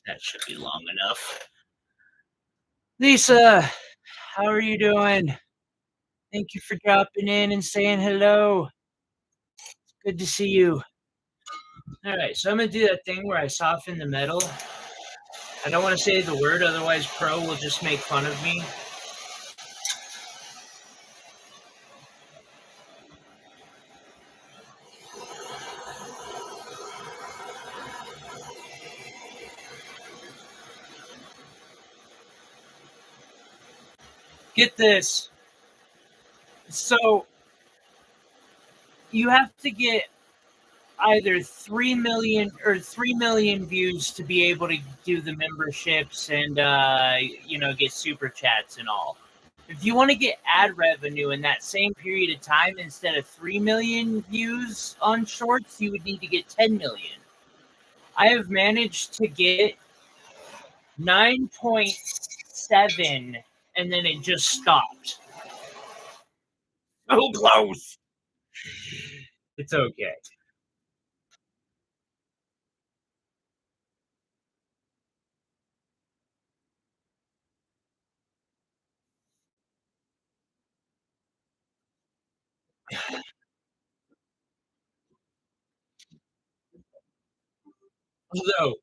That should be long enough. Lisa, how are you doing? Thank you for dropping in and saying hello. Good to see you. Alright, so I'm gonna do that thing where I soften the metal. I don't wanna say the word, otherwise Pro will just make fun of me. Get this. So you have to get either 3 million or 3 million views to be able to do the memberships and get super chats and all. If you want to get ad revenue in that same period of time, instead of 3 million views on shorts, you would need to get 10 million. I have managed to get 9.7 and then it just stopped. So close. It's okay. Although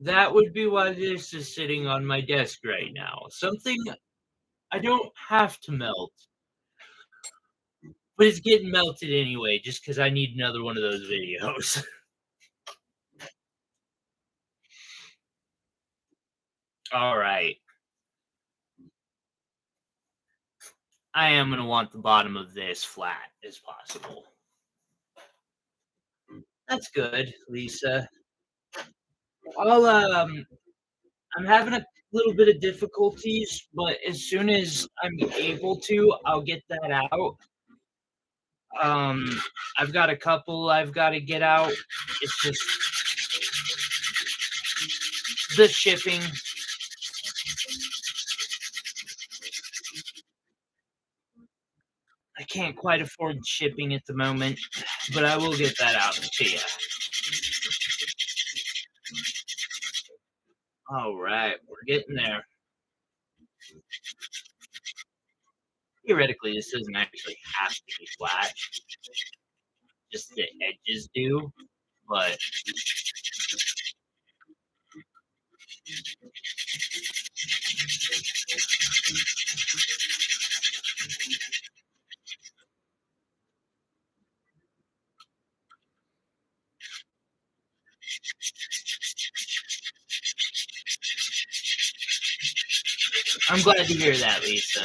that would be why this is sitting on my desk right now. Something I don't have to melt, but it's getting melted anyway, just because I need another one of those videos. All right. I am going to want the bottom of this flat as possible. That's good, Lisa. I'll I'm having a little bit of difficulties, but as soon as I'm able to, I'll get that out. Um, I've got a couple I've got to get out. It's just the shipping. I can't quite afford shipping at the moment, but I will get that out to you. All right, we're getting there. Theoretically, this doesn't actually have to be flat, just the edges do, but I'm glad to hear that, Lisa.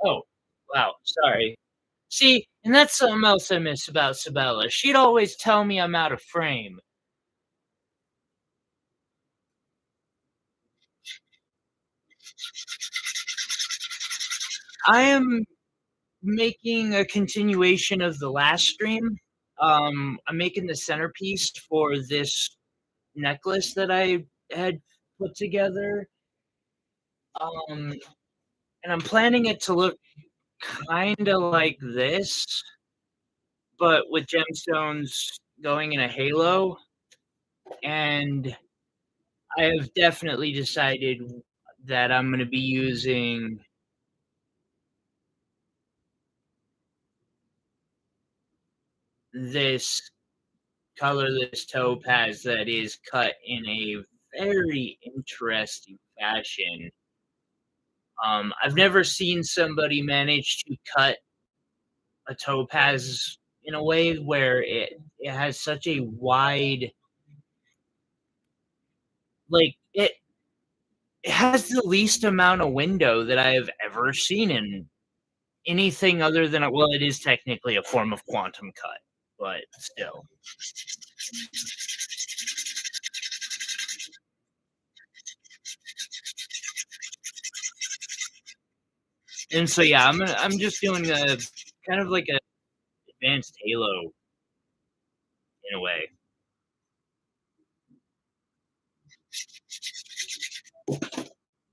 Oh, wow, sorry. See, and that's something else I miss about Sabella. She'd always tell me I'm out of frame. I am making a continuation of the last stream. I'm making the centerpiece for this necklace that I had put together. Um, and I'm planning it to look kinda like this, but with gemstones going in a halo, and I have definitely decided that I'm gonna be using this colorless topaz that is cut in a very interesting fashion. I've never seen somebody manage to cut a topaz in a way where it has such a wide like it has the least amount of window that I have ever seen in anything other than well, it is technically a form of quantum cut, but still. And so yeah, I'm just doing a kind of like a advanced Halo in a way.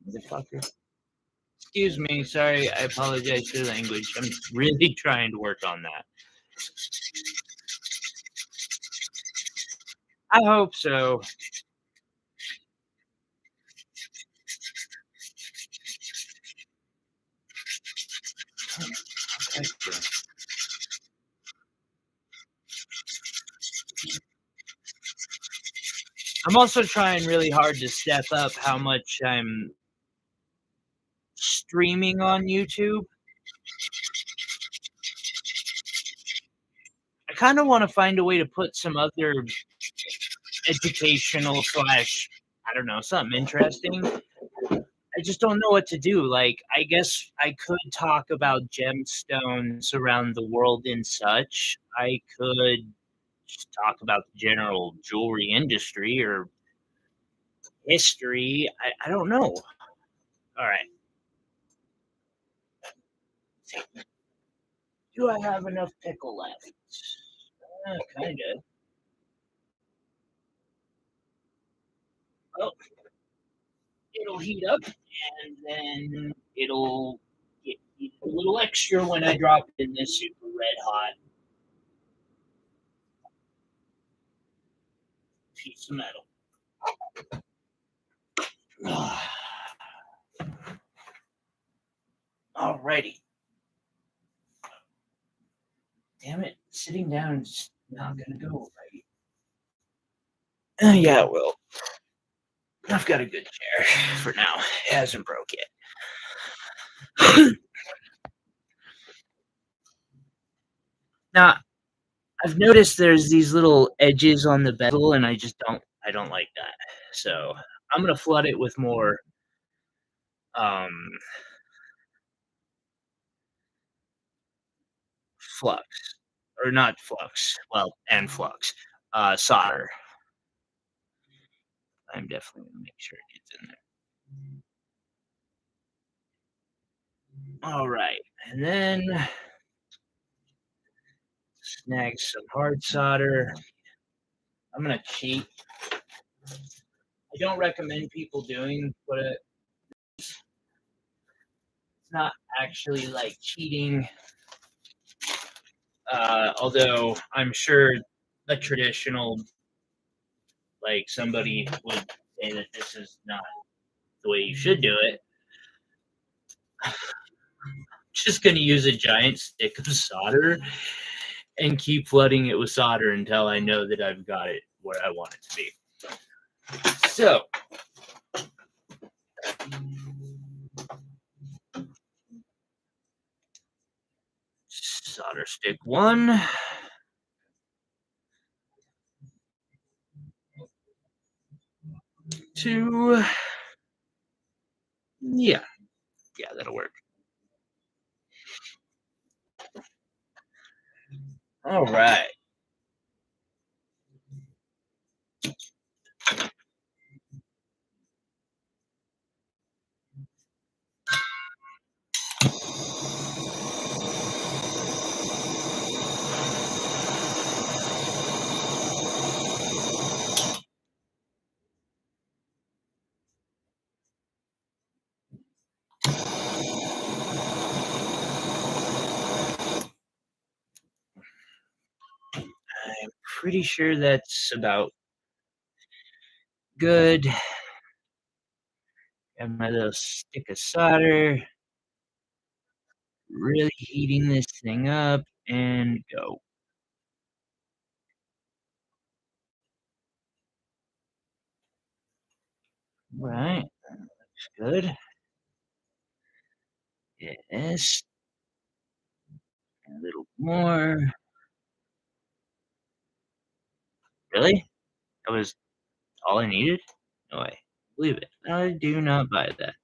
Motherfucker. Excuse me, sorry, I apologize for the language. I'm really trying to work on that. I hope so. I'm also trying really hard to step up how much I'm streaming on YouTube. I kind of want to find a way to put some other educational slash, I don't know, something interesting. I just don't know what to do. Like, I guess I could talk about gemstones around the world and such. I could just talk about the general jewelry industry or history. I don't know. All right. Do I have enough pickle left? Kinda. Oh, it'll heat up, and then it'll get heated a little extra when I drop it in this super red hot piece of metal. Alrighty. Damn it, sitting down is not gonna go right. Yeah, it will. I've got a good chair for now. It hasn't broke yet. Now, I've noticed there's these little edges on the bezel, and I don't like that. So I'm gonna flood it with more um flux. Or not flux. Well, and flux. Solder. I'm definitely gonna make sure it gets in there. Alright. And then snag some hard solder. I'm gonna cheat. I don't recommend people doing what it's not actually like cheating. Although I'm sure a traditional, like somebody would say that this is not the way you should do it. Just gonna use a giant stick of solder and keep flooding it with solder until I know that I've got it where I want it to be. So, solder stick one, two, yeah, that'll work. All right. I'm pretty sure that's about good. Have my little stick of solder, really heating this thing up, and go. Right, looks good. Yes, a little more. Really? That was all I needed? No way. Believe it. I do not buy that.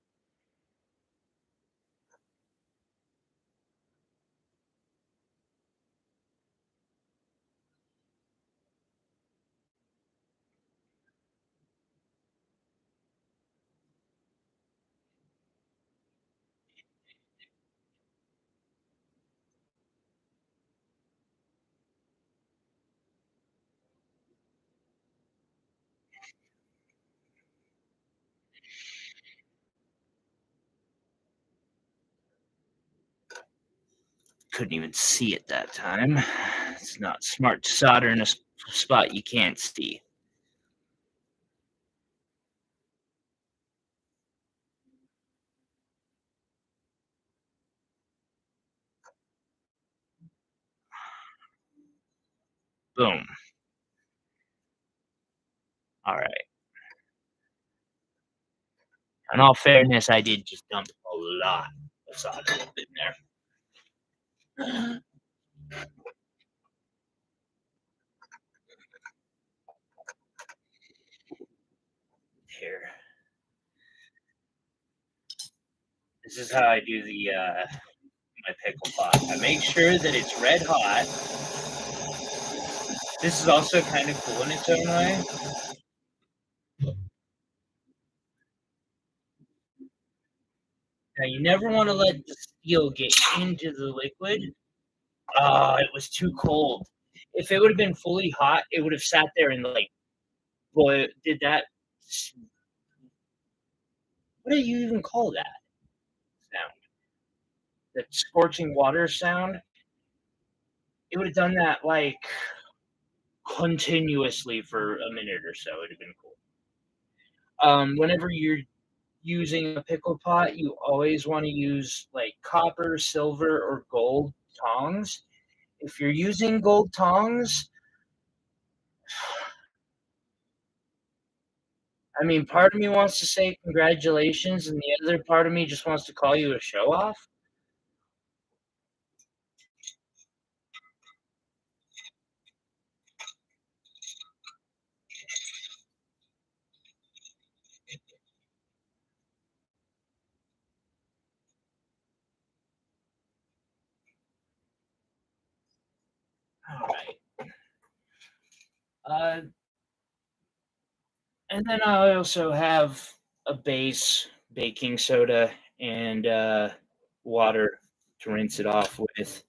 Couldn't even see it that time. It's not smart to solder in a spot you can't see. Boom. All right. In all fairness, I did just dump a lot of solder in there. Here. This is how I do my pickle pot. I make sure that it's red hot. This is also kind of cool in its own way. Now you never wanna let the steel get into the liquid. Ah, it was too cold. If it would've been fully hot, it would've sat there and, like, boy, did that s what do you even call that sound? That scorching water sound? It would've done that, like, continuously for a minute or so, it'd have been cool. Whenever you're using a pickle pot, you always wanna use, like, copper, silver, or gold tongs. If you're using gold tongs, I mean, part of me wants to say congratulations, and the other part of me just wants to call you a show off. Alright. Uh, and then I also have a base baking soda and, water to rinse it off with.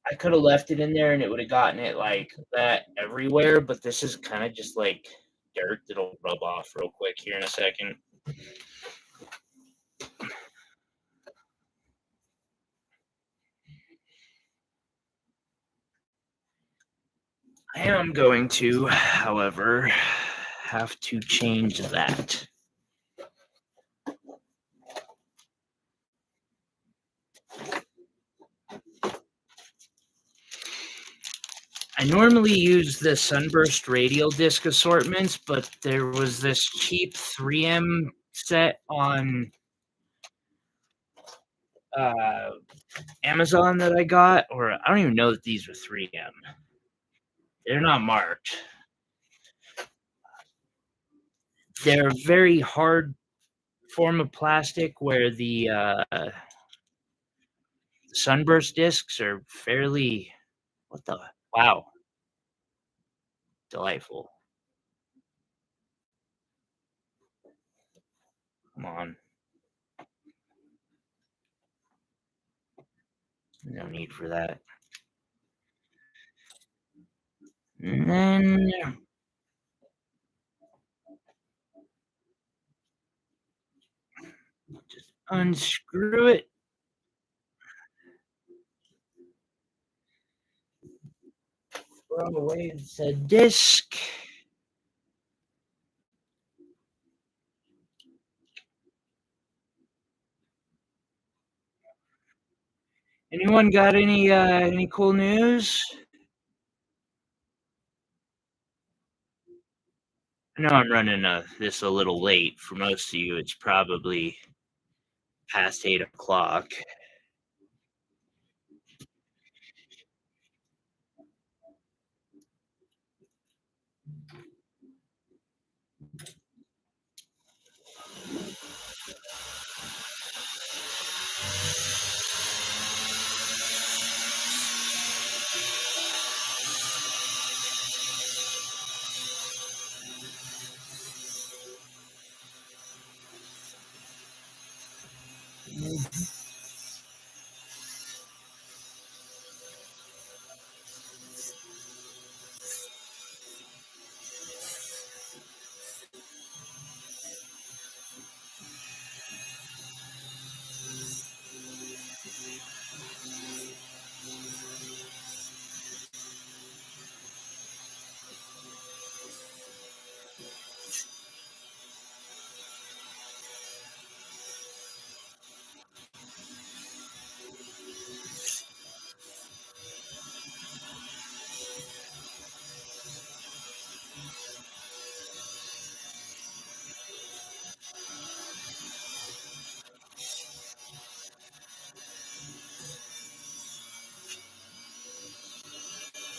I coulda left it in there and it woulda gotten it like that everywhere, but this is kinda just like dirt that'll rub off real quick here in a second. I am going to, however, have to change that. I normally use the Sunburst radial disc assortments, but there was this cheap 3M set on uh, Amazon that I got, or I don't even know that these were 3M. They're not marked. They're a very hard form of plastic where the Sunburst discs are fairly what the wow, delightful. Come on, no need for that. And then just unscrew it. Throw away the disc. Anyone got any cool news? I know I'm running this a little late. For most of you, it's probably past 8 o'clock.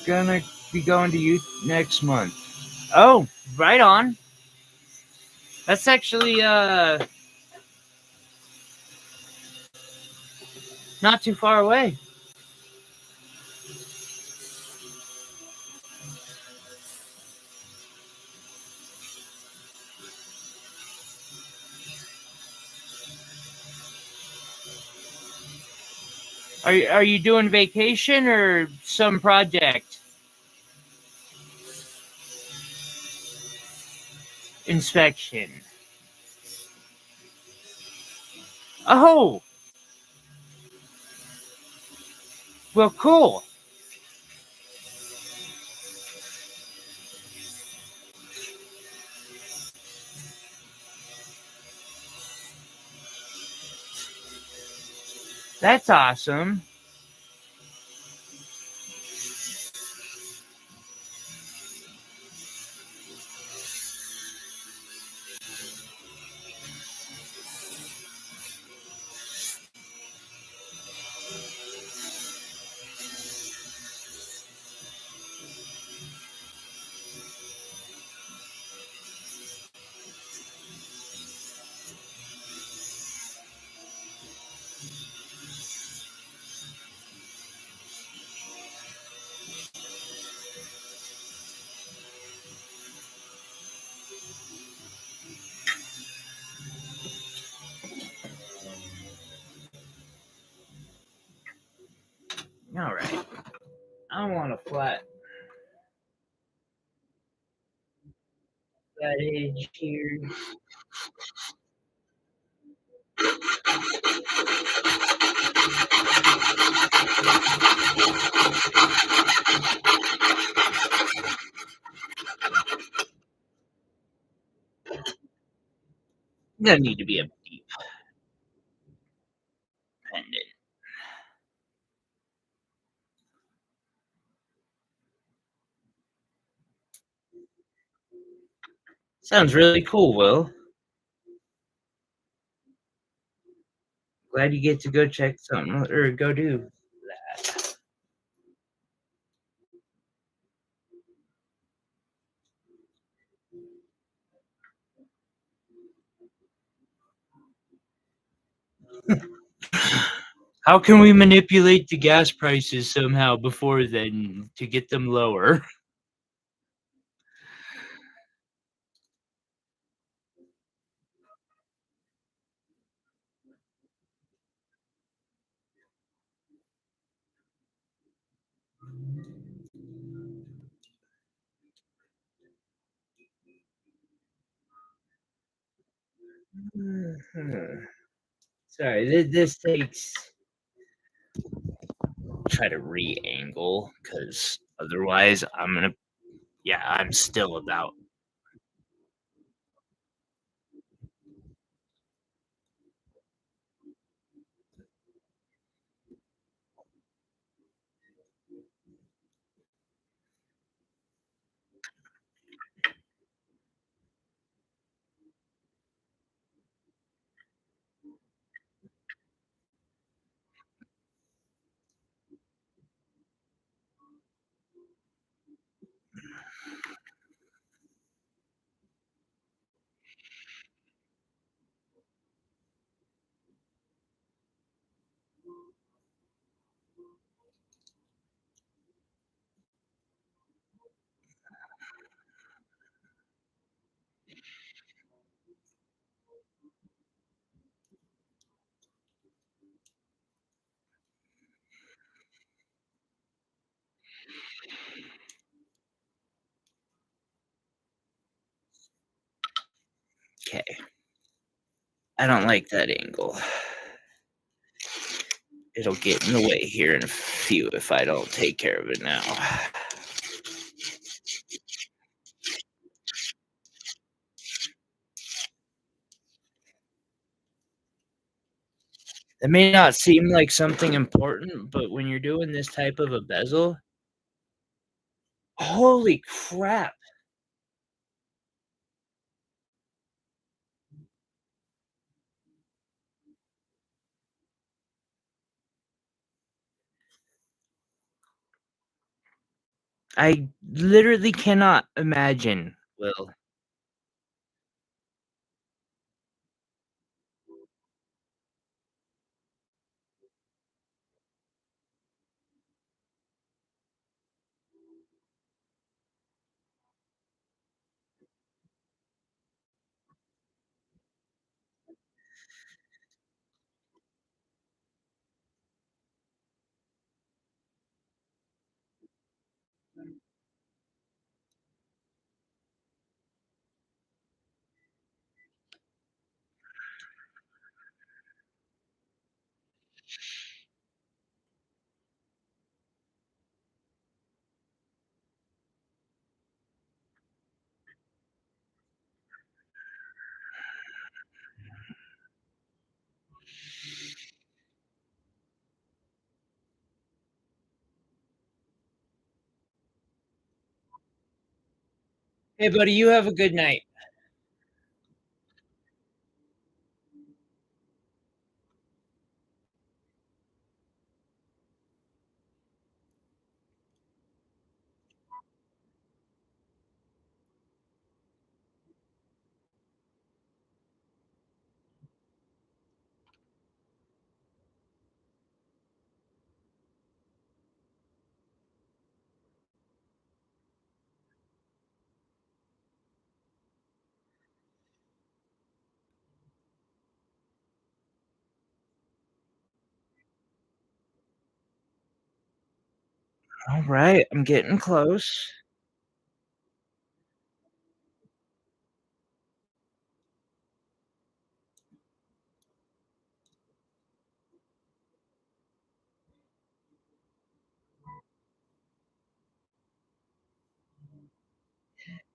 Gonna be going to youth next month. Oh, right on. That's actually not too far away. Are you doing vacation or some project inspection? Oh, well, cool. That's awesome. All right. I want a flat edge here. Gonna need to be a deep pendant. Sounds really cool, Will. Glad you get to go check something or go do that. How can we manipulate the gas prices somehow before then to get them lower? Sorry, this takes try to re-angle because otherwise I'm gonna yeah, I'm still about okay. I don't like that angle. It'll get in the way here in a few if I don't take care of it now. It may not seem like something important, but when you're doing this type of a bezel, holy crap! I literally cannot imagine, Will. Hey, buddy, you have a good night. All right, I'm getting close.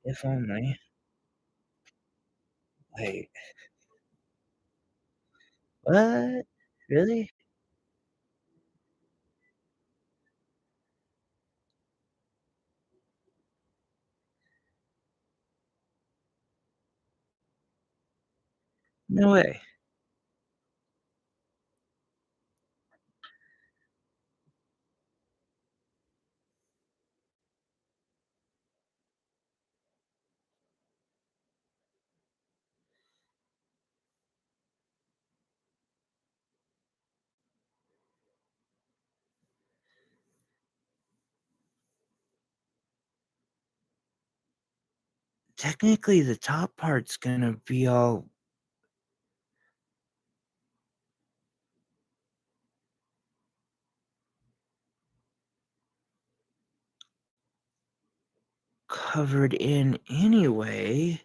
If only. Wait, what? Really? No way. Technically, the top part's gonna be all covered in anyway.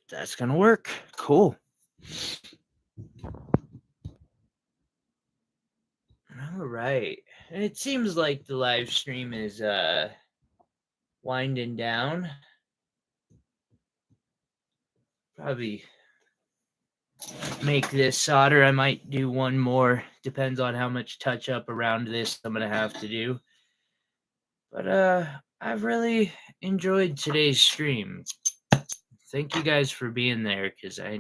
That's gonna work. Cool. All right. It seems like the live stream is winding down. Probably make this solder. I might do one more. Depends on how much touch up around this I'm gonna have to do. But I've really enjoyed today's stream. Thank you guys for being there because I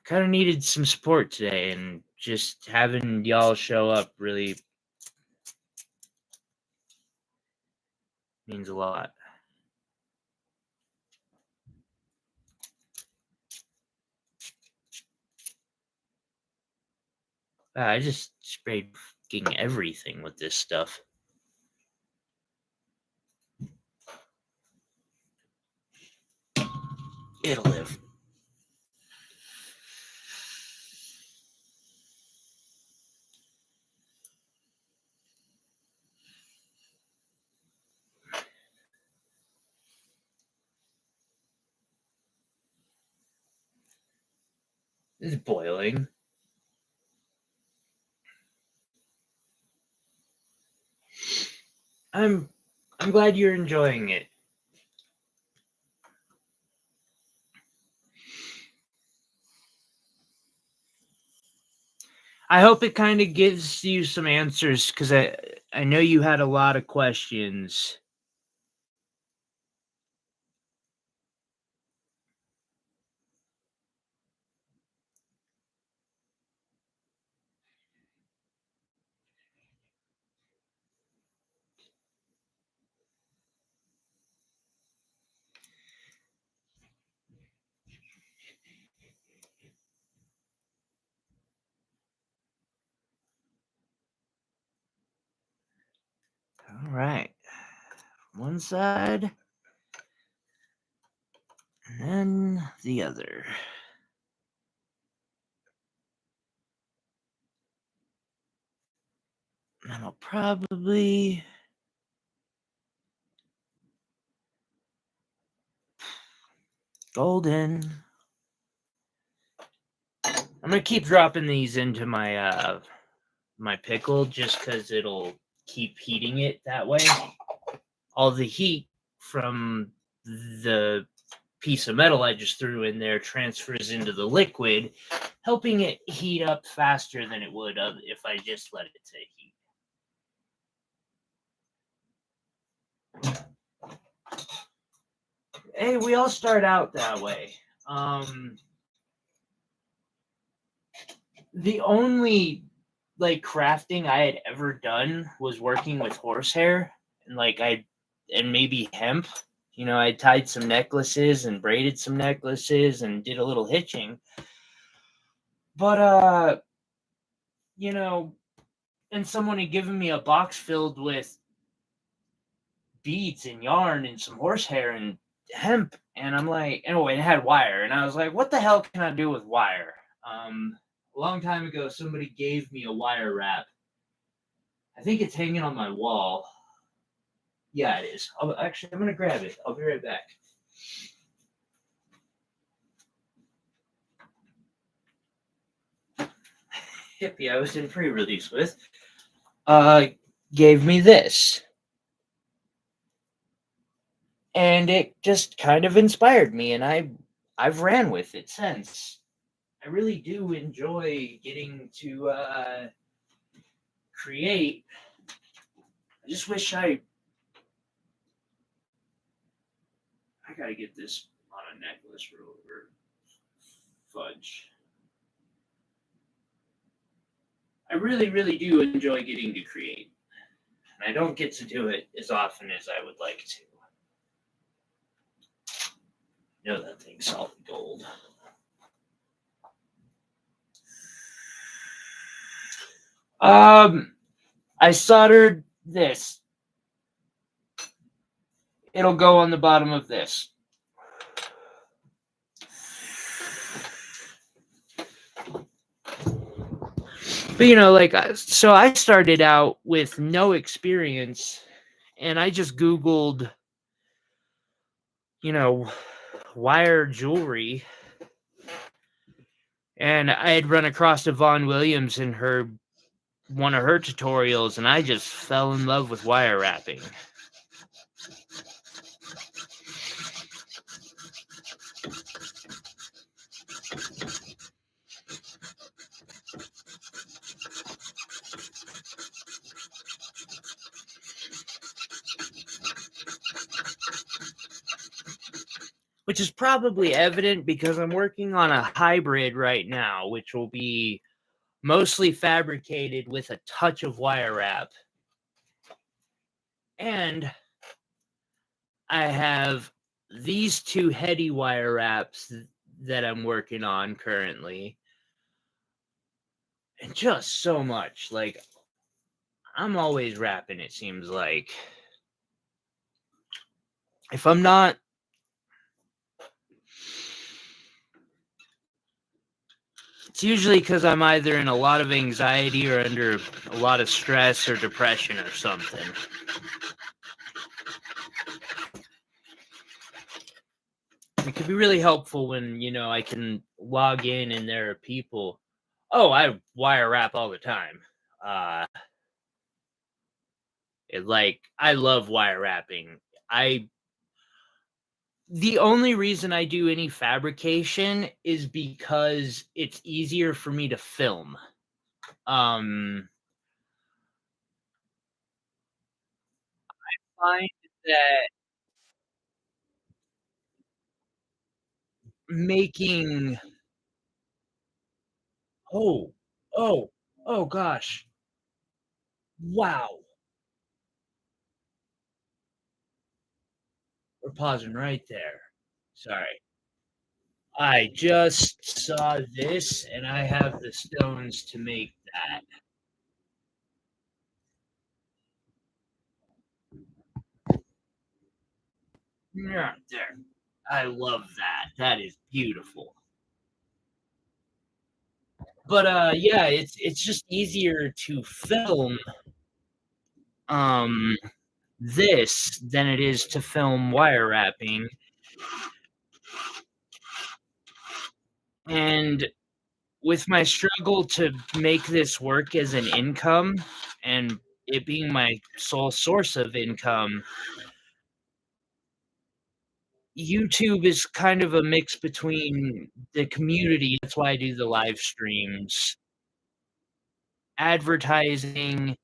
kind of needed some support today, and just having y'all show up really means a lot. I just sprayed fucking everything with this stuff. It'll live. It's boiling. I'm I'm glad you're enjoying it. I hope it kind of gives you some answers because I know you had a lot of questions. All right, one side and then the other. And I'll probably golden. I'm gonna keep dropping these into my pickle just because it'll keep heating it that way. All the heat from the piece of metal I just threw in there transfers into the liquid, helping it heat up faster than it would if I just let it to heat. Hey, we all start out that way. Um, the only like crafting I had ever done was working with horsehair and and maybe hemp. I tied some necklaces and braided some necklaces and did a little hitching. But you know, and someone had given me a box filled with beads and yarn and some horsehair and hemp, and I'm like, oh, it had wire, and I was like, what the hell can I do with wire? A long time ago, somebody gave me a wire wrap. I think it's hanging on my wall. Yeah, it is. I'm gonna grab it. I'll be right back. Hippie I was in pre-release with uh gave me this, and it just kind of inspired me, and I've ran with it since. I really do enjoy getting to create. I just wish I gotta get this on a necklace or fudge. I really, really do enjoy getting to create, and I don't get to do it as often as I would like to. That thing's solid gold. I soldered this. It'll go on the bottom of this. But so I started out with no experience, and I just Googled, wire jewelry, and I had run across Yvonne Williams in one of her tutorials, and I just fell in love with wire wrapping. Which is probably evident because I'm working on a hybrid right now, which will be mostly fabricated with a touch of wire wrap. And I have these two heady wire wraps that I'm working on currently. And just so much. Like, I'm always wrapping, it seems like. If I'm not, it's usually because I'm either in a lot of anxiety or under a lot of stress or depression or something. It could be really helpful when, I can log in and there are people. Oh, I wire wrap all the time. I love wire wrapping. The only reason I do any fabrication is because it's easier for me to film. Find that making oh, oh, oh gosh. Wow. We're pausing right there. Sorry. I just saw this and I have the stones to make that. Yeah, there. I love that. That is beautiful. But yeah, it's just easier to film um this than it is to film wire wrapping. And with my struggle to make this work as an income and it being my sole source of income, YouTube is kind of a mix between the community, that's why I do the live streams, advertising,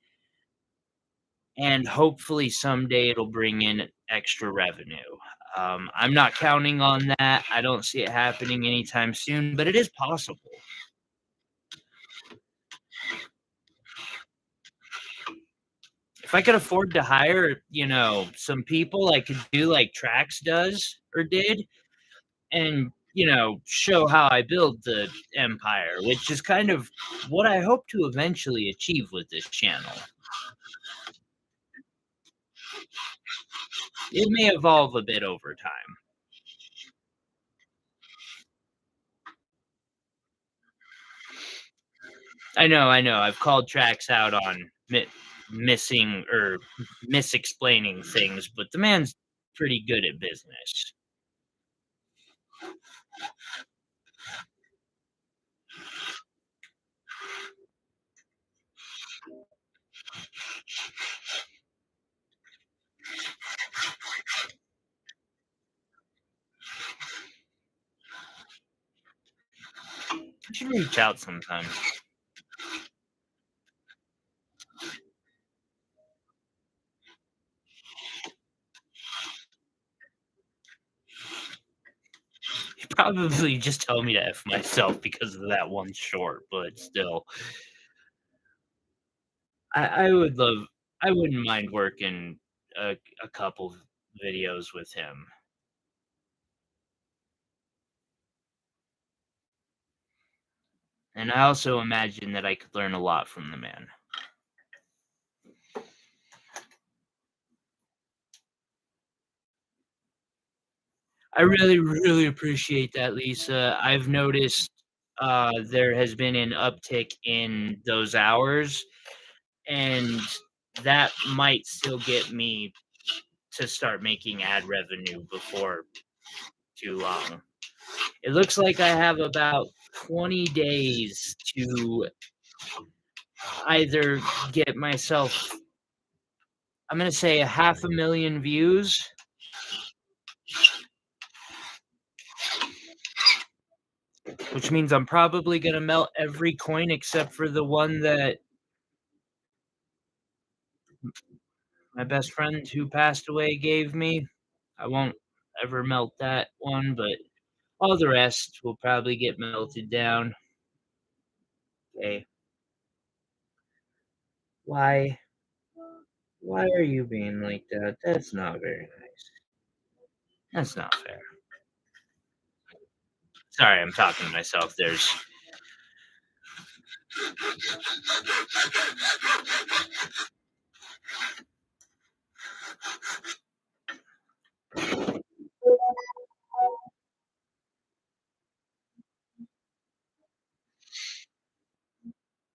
and hopefully someday it'll bring in extra revenue. I'm not counting on that. I don't see it happening anytime soon, but it is possible. If I could afford to hire, some people, I could do like Trax does or did, and show how I build the empire, which is kind of what I hope to eventually achieve with this channel. It may evolve a bit over time. I know. I've called Trax out on missing or misexplaining things, but the man's pretty good at business. I should reach out sometime. He probably just tell me to F myself because of that one short, but still. I would love I wouldn't mind working a couple videos with him. And I also imagine that I could learn a lot from the man. I really, really appreciate that, Lisa. I've noticed there has been an uptick in those hours, and that might still get me to start making ad revenue before too long. It looks like I have about 20 days to either get myself, I'm going to say, a half a million views, which means I'm probably going to melt every coin except for the one that my best friend who passed away gave me. I won't ever melt that one, but all the rest will probably get melted down. Okay. Why? Why are you being like that? That's not very nice. That's not fair. Sorry, I'm talking to myself.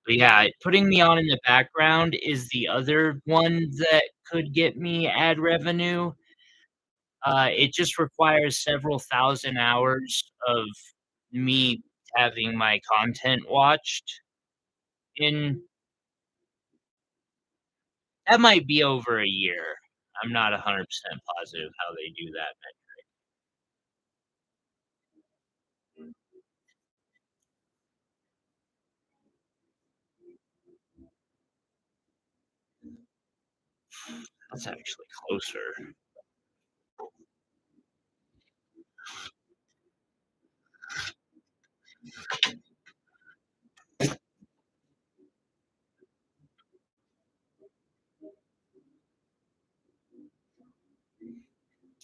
But yeah, putting me on in the background is the other one that could get me ad revenue. It just requires several thousand hours of me having my content watched. In That might be over a year. I'm not 100% positive how they do that. That's actually closer.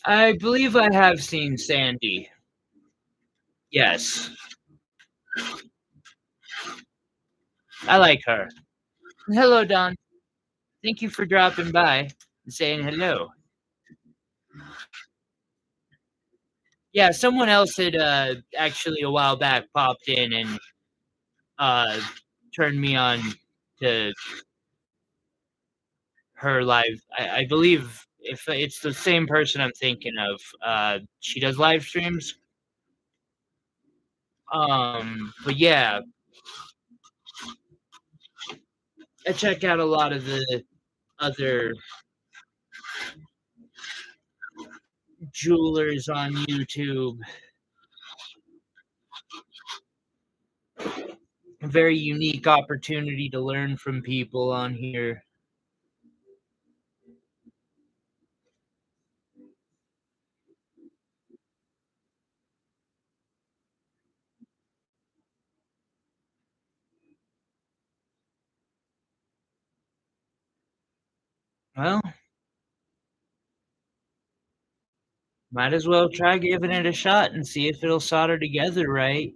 I believe I have seen Sandy. Yes, I like her. Hello, Don. Thank you for dropping by and saying hello. Yeah, someone else had actually a while back popped in and uh, turned me on to her live. I believe if it's the same person I'm thinking of, she does live streams. But yeah, I check out a lot of the other jewelers on YouTube. A very unique opportunity to learn from people on here. Well, might as well try giving it a shot and see if it'll solder together right.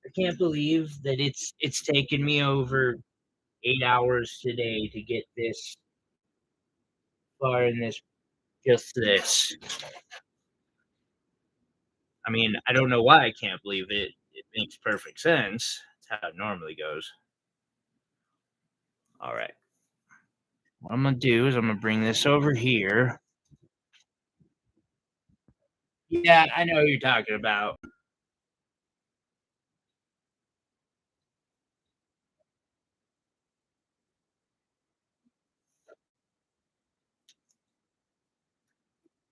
I can't believe that it's taken me over 8 hours today to get this far in this just this. I mean, I don't know why I can't believe it. It makes perfect sense. That's how it normally goes. All right. What I'm gonna do is I'm gonna bring this over here. Yeah, I know who you're talking about.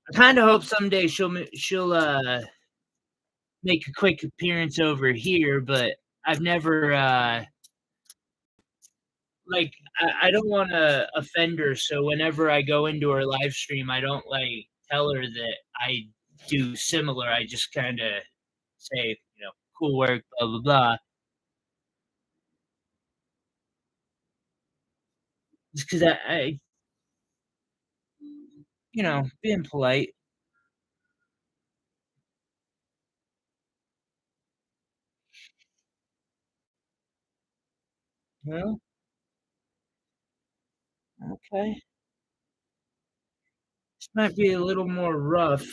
I kind of hope someday she'll make a quick appearance over here, but I've never like I don't want to offend her, so whenever I go into her live stream, I don't like tell her that I do similar. I just kind of say, cool work, blah blah blah, just because being polite. Well, okay, this might be a little more rough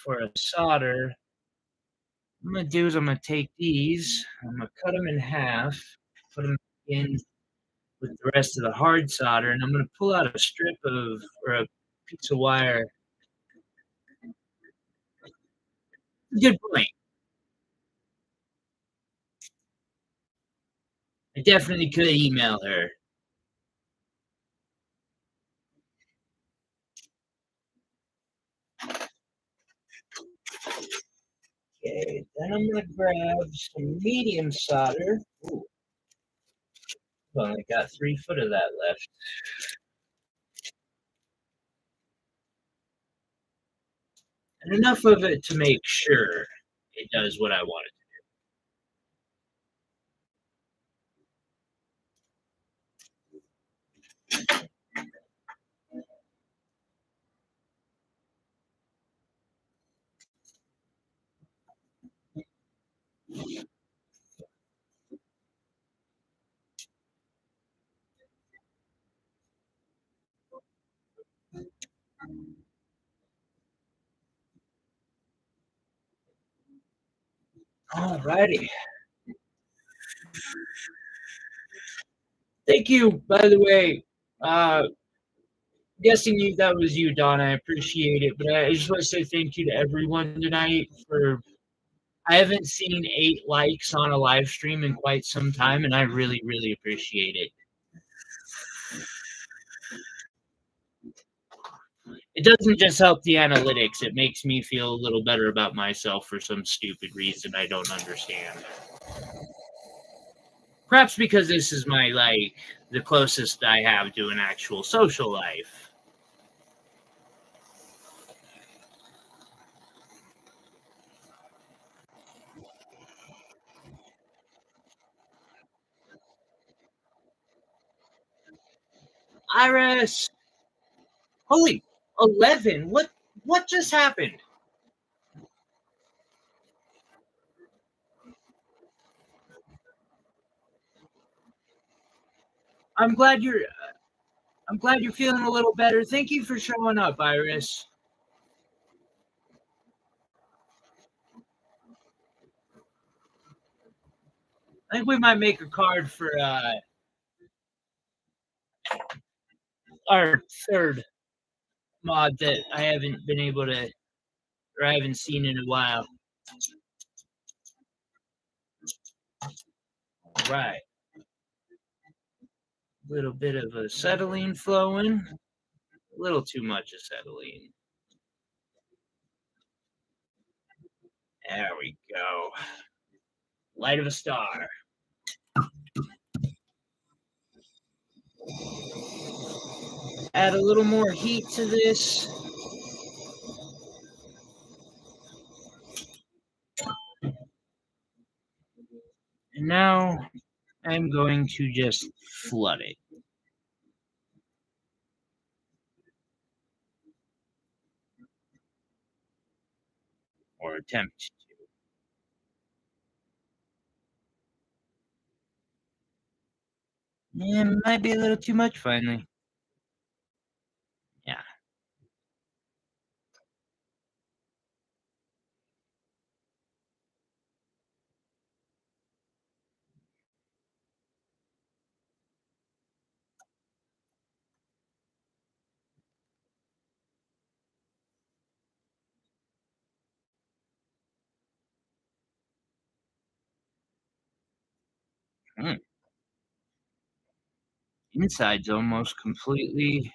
for a solder. What I'm gonna do is I'm gonna take these, I'm gonna cut them in half, put them in with the rest of the hard solder, and I'm gonna pull out a strip of or a piece of wire. Good point. I definitely could email her. Okay, then I'm gonna grab some medium solder. Ooh, I've only got 3 foot of that left. And enough of it to make sure it does what I want it to. Alrighty. Thank you, by the way. Guessing that was you, Don. I appreciate it. But I just want to say thank you to everyone tonight for I haven't seen 8 likes on a live stream in quite some time, and I really, really appreciate it. It doesn't just help the analytics, it makes me feel a little better about myself for some stupid reason I don't understand. Perhaps because this is the closest I have to an actual social life. Iris, holy 11! What just happened? I'm glad you're I'm glad you're feeling a little better. Thank you for showing up, Iris. I think we might make a card for our third mod that I haven't been able to or I haven't seen in a while. All right. A little bit of acetylene flowing. A little too much acetylene. There we go. Light of a star. Add a little more heat to this. And now I'm going to just flood it, or attempt. Yeah, might be a little too much finally. Yeah. Hmm. Inside's almost completely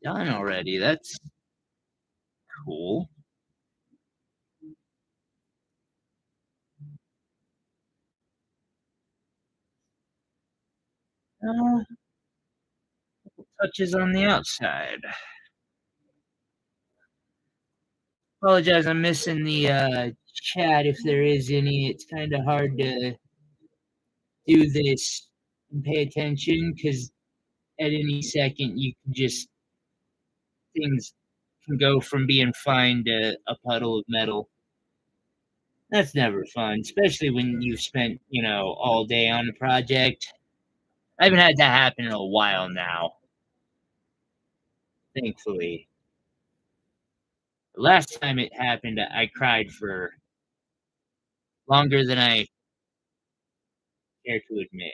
done already. That's cool. Uh, Touches on the outside. Apologize, I'm missing the chat if there is any. It's kind of hard to do this and pay attention because at any second you can just things can go from being fine to a puddle of metal. That's never fun, especially when you've spent, all day on a project. I haven't had that happen in a while now, thankfully. The last time it happened, I cried for longer than I care to admit.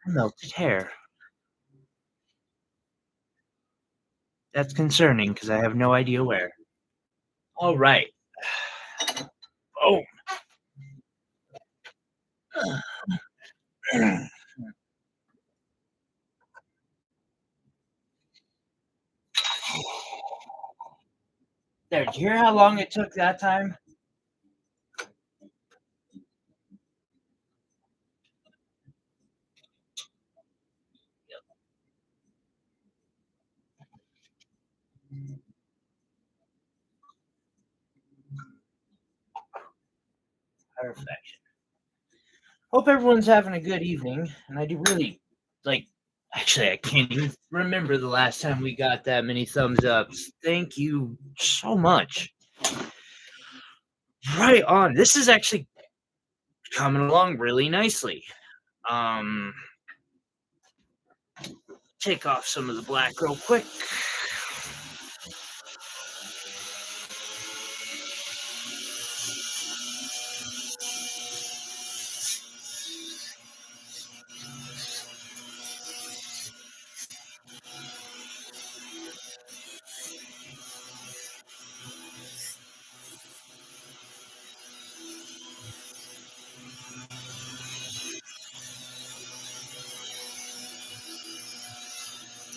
Melted hair. That's concerning because I have no idea where. All right. Oh. There, did you hear how long it took that time? Perfection. Hope everyone's having a good evening. And I do really like. Actually, I can't even remember the last time we got that many thumbs ups. Thank you so much. Right on. This is actually coming along really nicely. Um, take off some of the black real quick.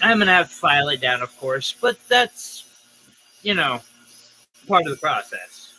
I'm gonna have to file it down, of course, but that's, you know, part of the process.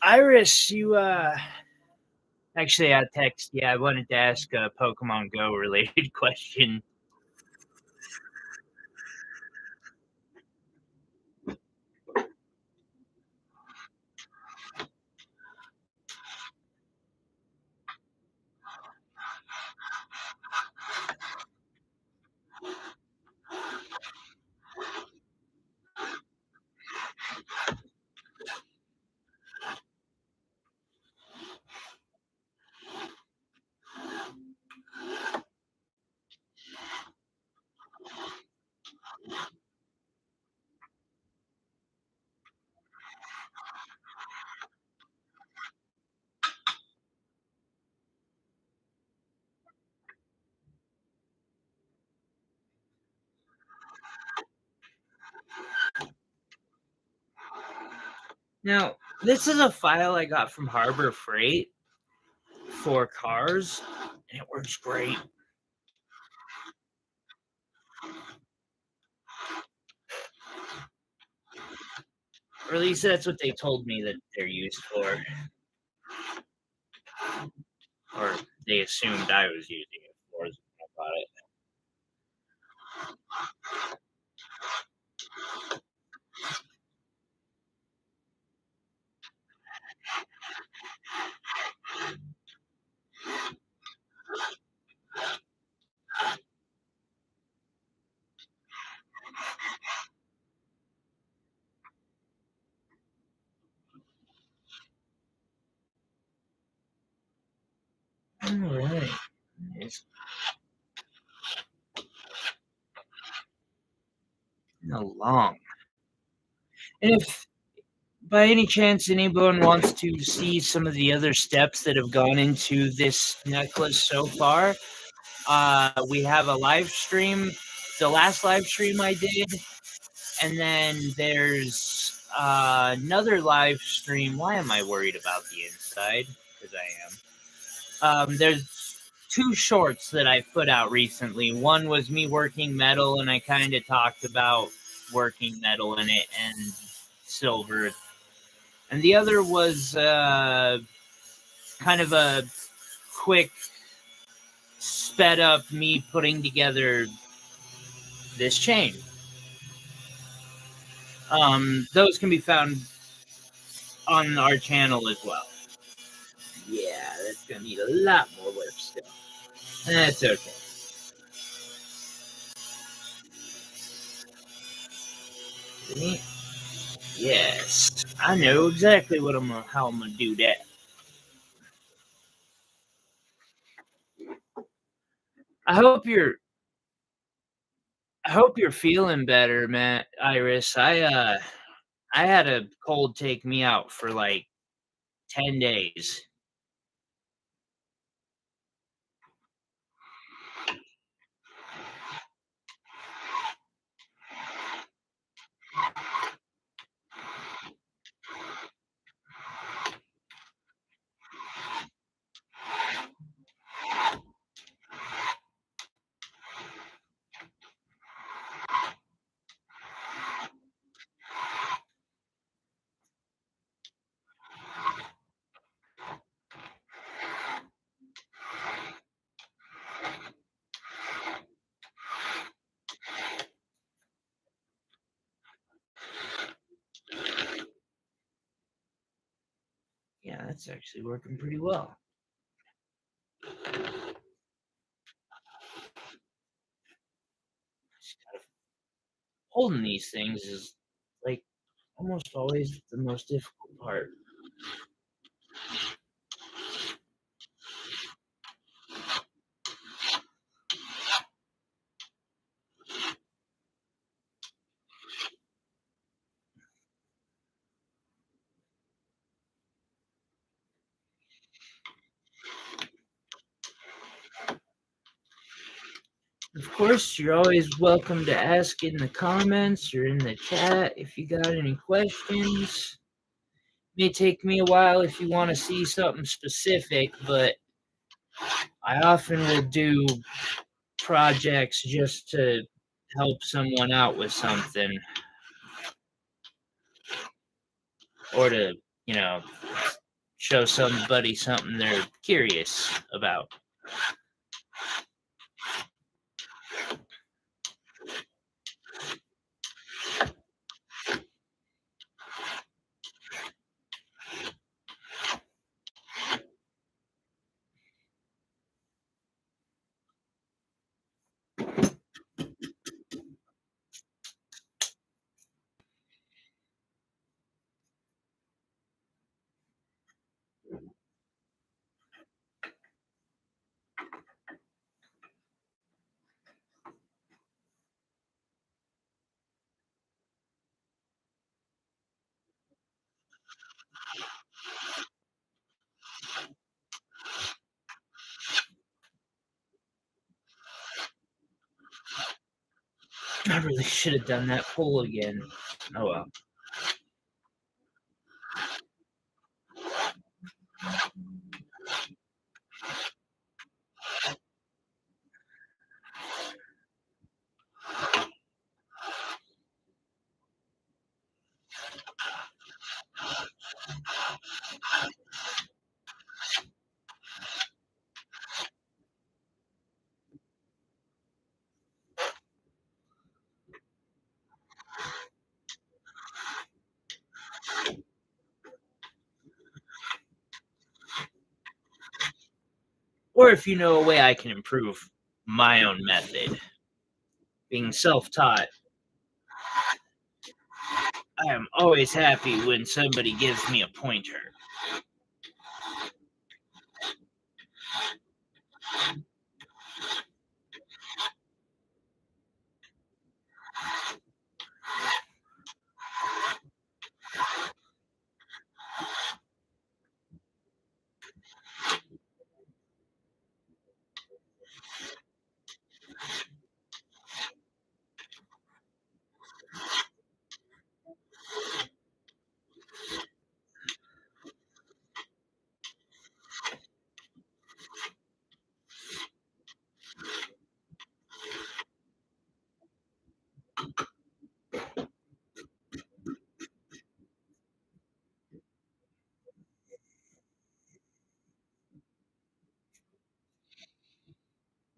Iris, you actually I text. Yeah, I wanted to ask a Pokemon Go related question. Now, this is a file I got from Harbor Freight for cars, and it works great. Or at least that's what they told me that they're used for, or they assumed I was using it for. Is what I bought it. All right. It's long. And if by any chance anyone wants to see some of the other steps that have gone into this necklace so far, we have a live stream. The last live stream I did, and then there's another live stream. Why am I worried about the inside? Because I am. There's two shorts that I put out recently. One was me working metal, and I kind of talked about working metal in it and silver. And the other was kind of a quick, sped up me putting together this chain. Those can be found on our channel as well. Yeah, that's gonna need a lot more work still. That's okay. See? Yes, I know exactly how I'm gonna do that. I hope you're I hope you're feeling better, Matt Iris. I had a cold take me out for like 10 days. That's actually working pretty well. Just kind of holding these things is like almost always the most difficult part. Of course, you're always welcome to ask in the comments or in the chat if you got any questions. May take me a while if you want to see something specific, but I often will do projects just to help someone out with something or to, you know, show somebody something they're curious about. I really should have done that poll again. Oh well. Or if you know a way I can improve my own method. Being self taught, I am always happy when somebody gives me a pointer.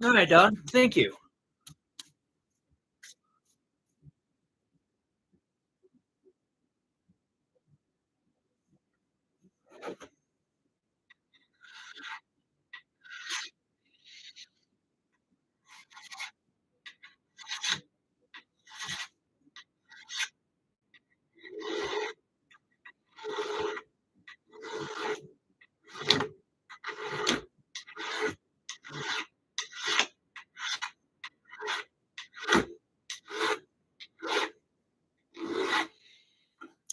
All right, Don. Thank you.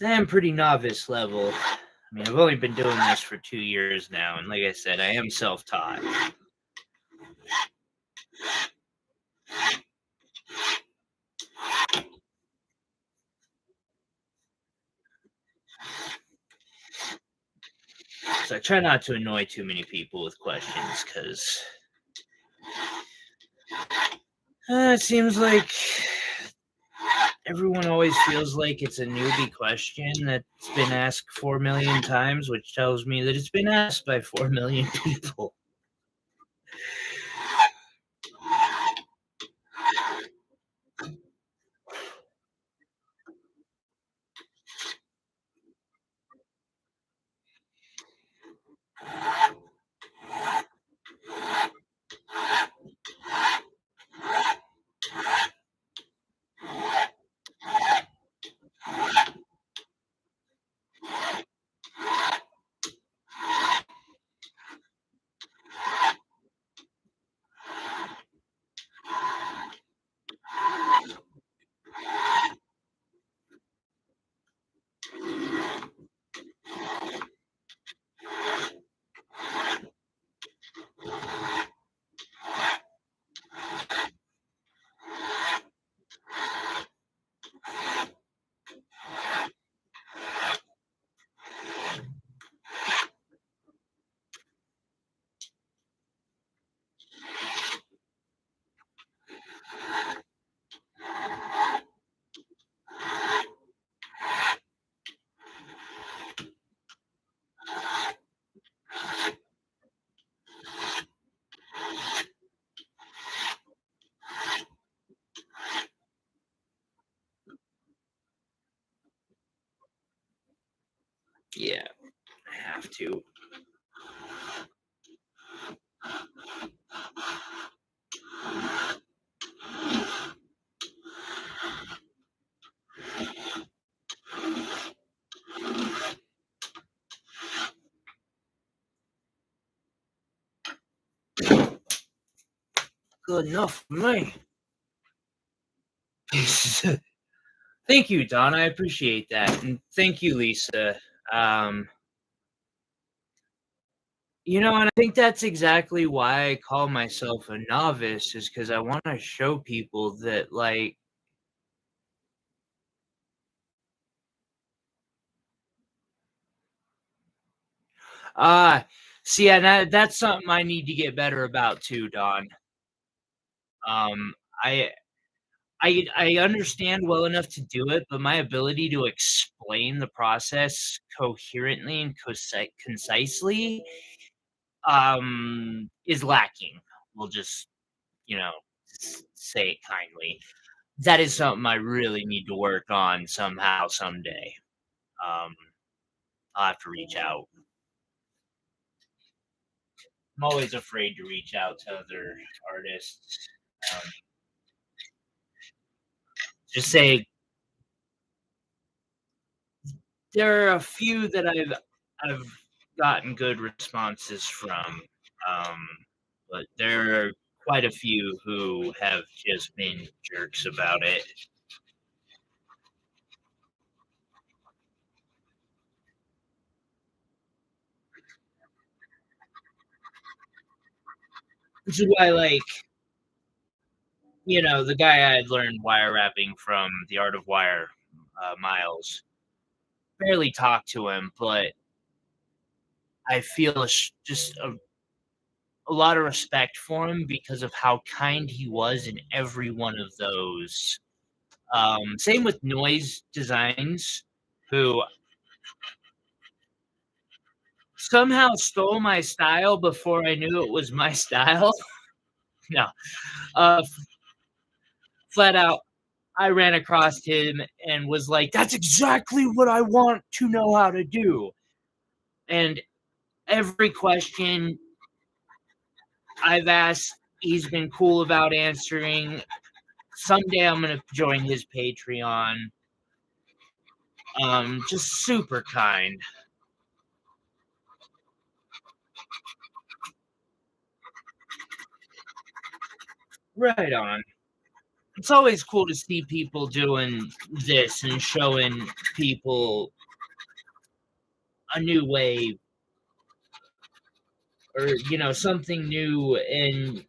I am pretty novice level. I mean, I've only been doing this for 2 years now, and like I said, I am self taught. So I try not to annoy too many people with questions because it seems like everyone always feels like it's a newbie question that's been asked 4 million times, which tells me that it's been asked by 4 million people. to. Good enough for me. Thank you, Don. I appreciate that, and thank you, Lisa. Um, and I think that's exactly why I call myself a novice, is because I want to show people that, like, ah, see, and that's something I need to get better about too, Don. Um, I I understand well enough to do it, but my ability to explain the process coherently and concisely, is lacking. We'll just, you know, say it kindly. That is something I really need to work on somehow, someday. Um, I'll have to reach out. I'm always afraid to reach out to other artists. Um, just say there are a few that I've gotten good responses from, um, but there are quite a few who have just been jerks about it. Which is why, like, the guy I had learned wire wrapping from The Art of Wire, Miles, barely talked to him, but I feel just a lot of respect for him because of how kind he was in every one of those. Same with Noise Designs, who somehow stole my style before I knew it was my style. No, flat out, I ran across him and was like, "That's exactly what I want to know how to do." And every question I've asked, he's been cool about answering. Someday I'm gonna join his Patreon. Just super kind. Right on. It's always cool to see people doing this and showing people a new way, or something new. And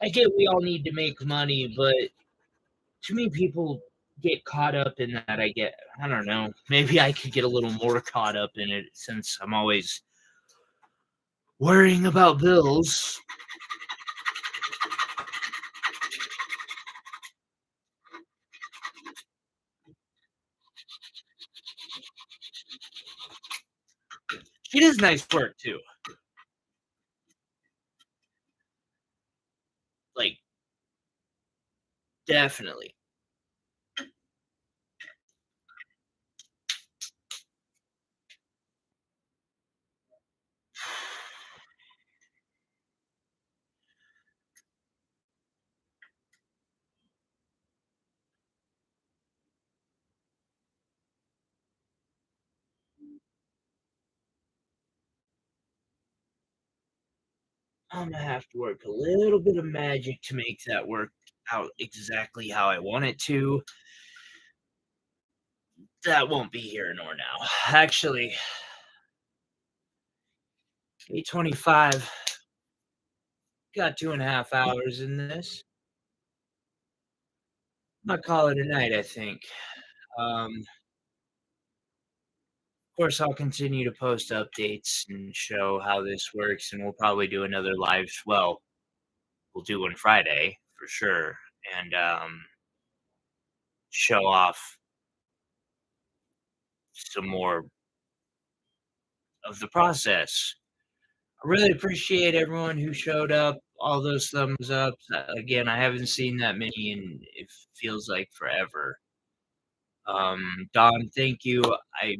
I get we all need to make money, but too many people get caught up in that. I don't know, maybe I could get a little more caught up in it since I'm always worrying about bills. She does nice work too, like, definitely. I'm gonna have to work a little bit of magic to make that work out exactly how I want it to. That won't be here nor now. Actually, 8:25. Got 2.5 hours in this. I'll call it a night, I think. Of course, I'll continue to post updates and show how this works, and we'll probably do another we'll do one Friday for sure, and show off some more of the process. I really appreciate everyone who showed up, all those thumbs up. Again, I haven't seen that many, and it feels like forever. Don, thank you. I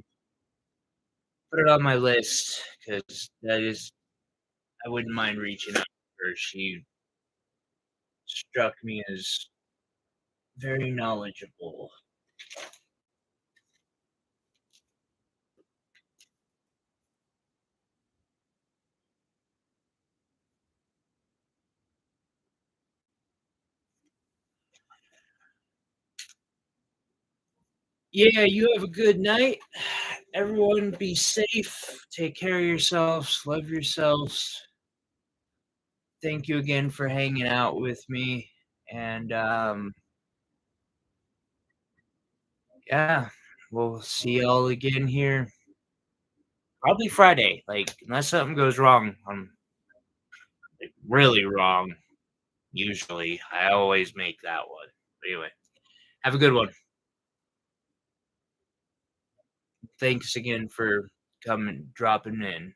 put it on my list because that is I wouldn't mind reaching out to her. She struck me as very knowledgeable. Yeah, you have a good night. Everyone be safe. Take care of yourselves. Love yourselves. Thank you again for hanging out with me. And yeah, we'll see y'all again here probably Friday. Like, unless something goes wrong, I'm like, really wrong. Usually, I always make that one. But anyway, have a good one. Thanks again for coming, dropping in.